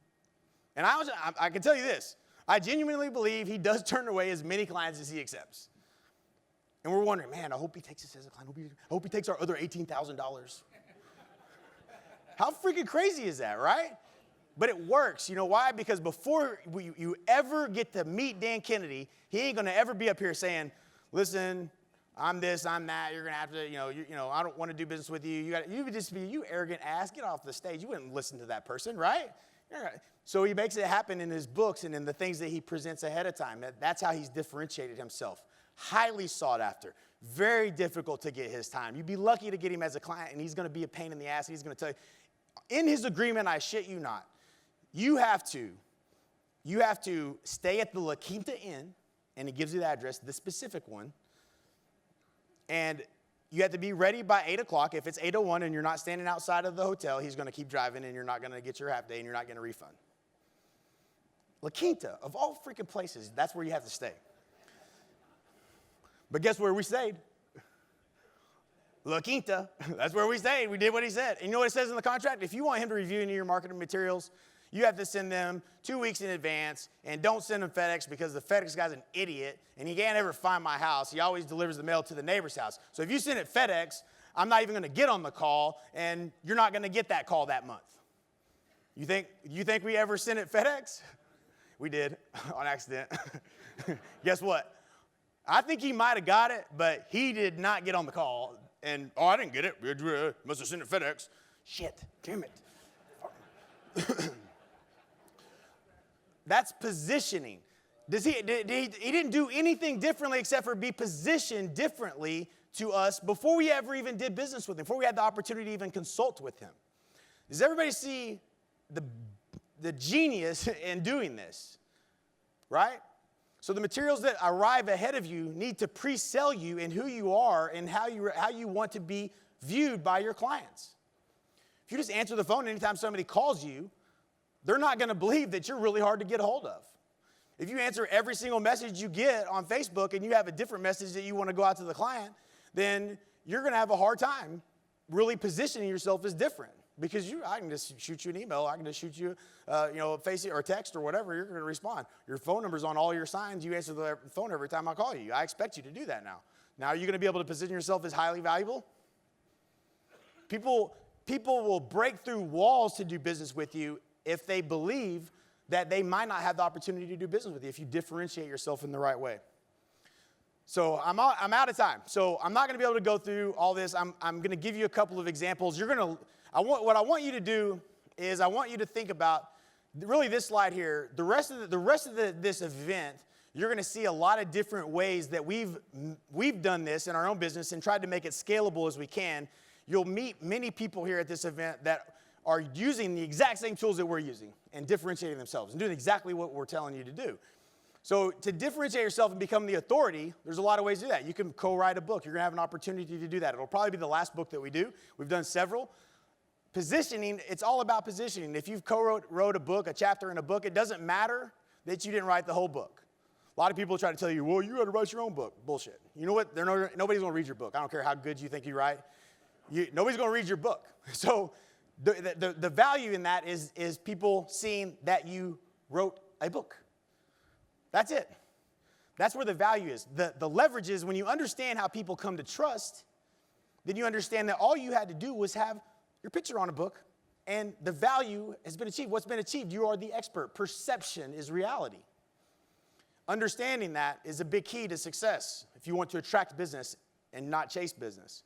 Speaker 1: And I can tell you this. I genuinely believe he does turn away as many clients as he accepts. And we're wondering, man, I hope he takes us as a client. I hope he takes our other $18,000. How freaking crazy is that, right? But it works. You know why? Because before you ever get to meet Dan Kennedy, he ain't going to ever be up here saying, listen, I'm this, I'm that. You're going to have to, I don't want to do business with you. You would just be, you arrogant ass, get off the stage. You wouldn't listen to that person, right? So he makes it happen in his books and in the things that he presents ahead of time. That's how he's differentiated himself. Highly sought after. Very difficult to get his time. You'd be lucky to get him as a client, and he's going to be a pain in the ass. He's going to tell you, in his agreement, I shit you not, you have to stay at the La Quinta Inn, and he gives you the address, the specific one, and you have to be ready by 8 o'clock. If it's 8:01 and you're not standing outside of the hotel, he's going to keep driving, and you're not going to get your half day, and you're not getting a refund. La Quinta, of all freaking places, that's where you have to stay. But guess where we stayed? La Quinta. That's where we stayed. We did what he said. And you know what it says in the contract? If you want him to review any of your marketing materials, you have to send them 2 weeks in advance, and don't send them FedEx because the FedEx guy's an idiot, and he can't ever find my house. He always delivers the mail to the neighbor's house. So if you send it FedEx, I'm not even going to get on the call, and you're not going to get that call that month. You think we ever sent it FedEx? We did, on accident. Guess what? I think he might have got it, but he did not get on the call. And, I didn't get it. Must have sent it FedEx. Shit, damn it. That's positioning. He didn't do anything differently except for be positioned differently to us before we ever even did business with him, before we had the opportunity to even consult with him. Does everybody see the genius in doing this? Right? So the materials that arrive ahead of you need to pre-sell you in who you are and how you want to be viewed by your clients. If you just answer the phone anytime somebody calls you, they're not going to believe that you're really hard to get a hold of. If you answer every single message you get on Facebook and you have a different message that you want to go out to the client, then you're going to have a hard time really positioning yourself as different. Because I can just shoot you an email, I can just shoot you, a face or text or whatever, you're going to respond. Your phone number's on all your signs. You answer the phone every time I call you. I expect you to do that now. Now, are you going to be able to position yourself as highly valuable? People will break through walls to do business with you if they believe that they might not have the opportunity to do business with you if you differentiate yourself in the right way. So I'm out of time. So I'm not going to be able to go through all this. I'm going to give you a couple of examples. What I want you to do is I want you to think about really this slide here. The rest of this event, you're going to see a lot of different ways that we've done this in our own business and tried to make it scalable as we can. You'll meet many people here at this event that are using the exact same tools that we're using and differentiating themselves and doing exactly what we're telling you to do. So to differentiate yourself and become the authority, there's a lot of ways to do that. You can co-write a book. You're going to have an opportunity to do that. It'll probably be the last book that we do. We've done several. Positioning, it's all about positioning. If you've co-wrote a book, a chapter in a book, it doesn't matter that you didn't write the whole book. A lot of people try to tell you, well, you got to write your own book. Bullshit. You know what? Nobody's going to read your book. I don't care how good you think you write. Nobody's going to read your book. So the value in that is people seeing that you wrote a book. That's it. That's where the value is. The leverage is when you understand how people come to trust, then you understand that all you had to do was have your picture on a book, and the value has been achieved. What's been achieved? You are the expert. Perception is reality. Understanding that is a big key to success if you want to attract business and not chase business.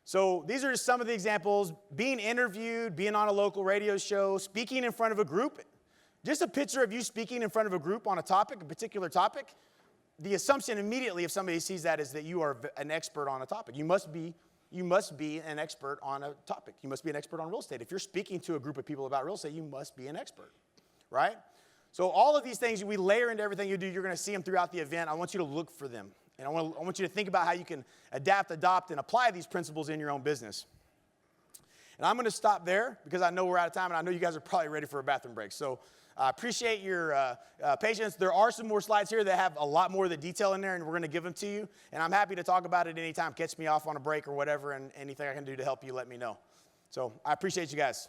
Speaker 1: So these are just some of the examples. Being interviewed, being on a local radio show, speaking in front of a group. Just a picture of you speaking in front of a group on a topic, a particular topic. The assumption immediately if somebody sees that is that you are an expert on a topic. You must be an expert on a topic. You must be an expert on real estate. If you're speaking to a group of people about real estate, you must be an expert, right? So all of these things we layer into everything you do. You're going to see them throughout the event. I want you to look for them. And I want you to think about how you can adapt, adopt, and apply these principles in your own business. And I'm going to stop there because I know we're out of time, and I know you guys are probably ready for a bathroom break. So I appreciate your patience. There are some more slides here that have a lot more of the detail in there, and we're going to give them to you. And I'm happy to talk about it anytime. Catch me off on a break or whatever, and anything I can do to help you, let me know. So I appreciate you guys.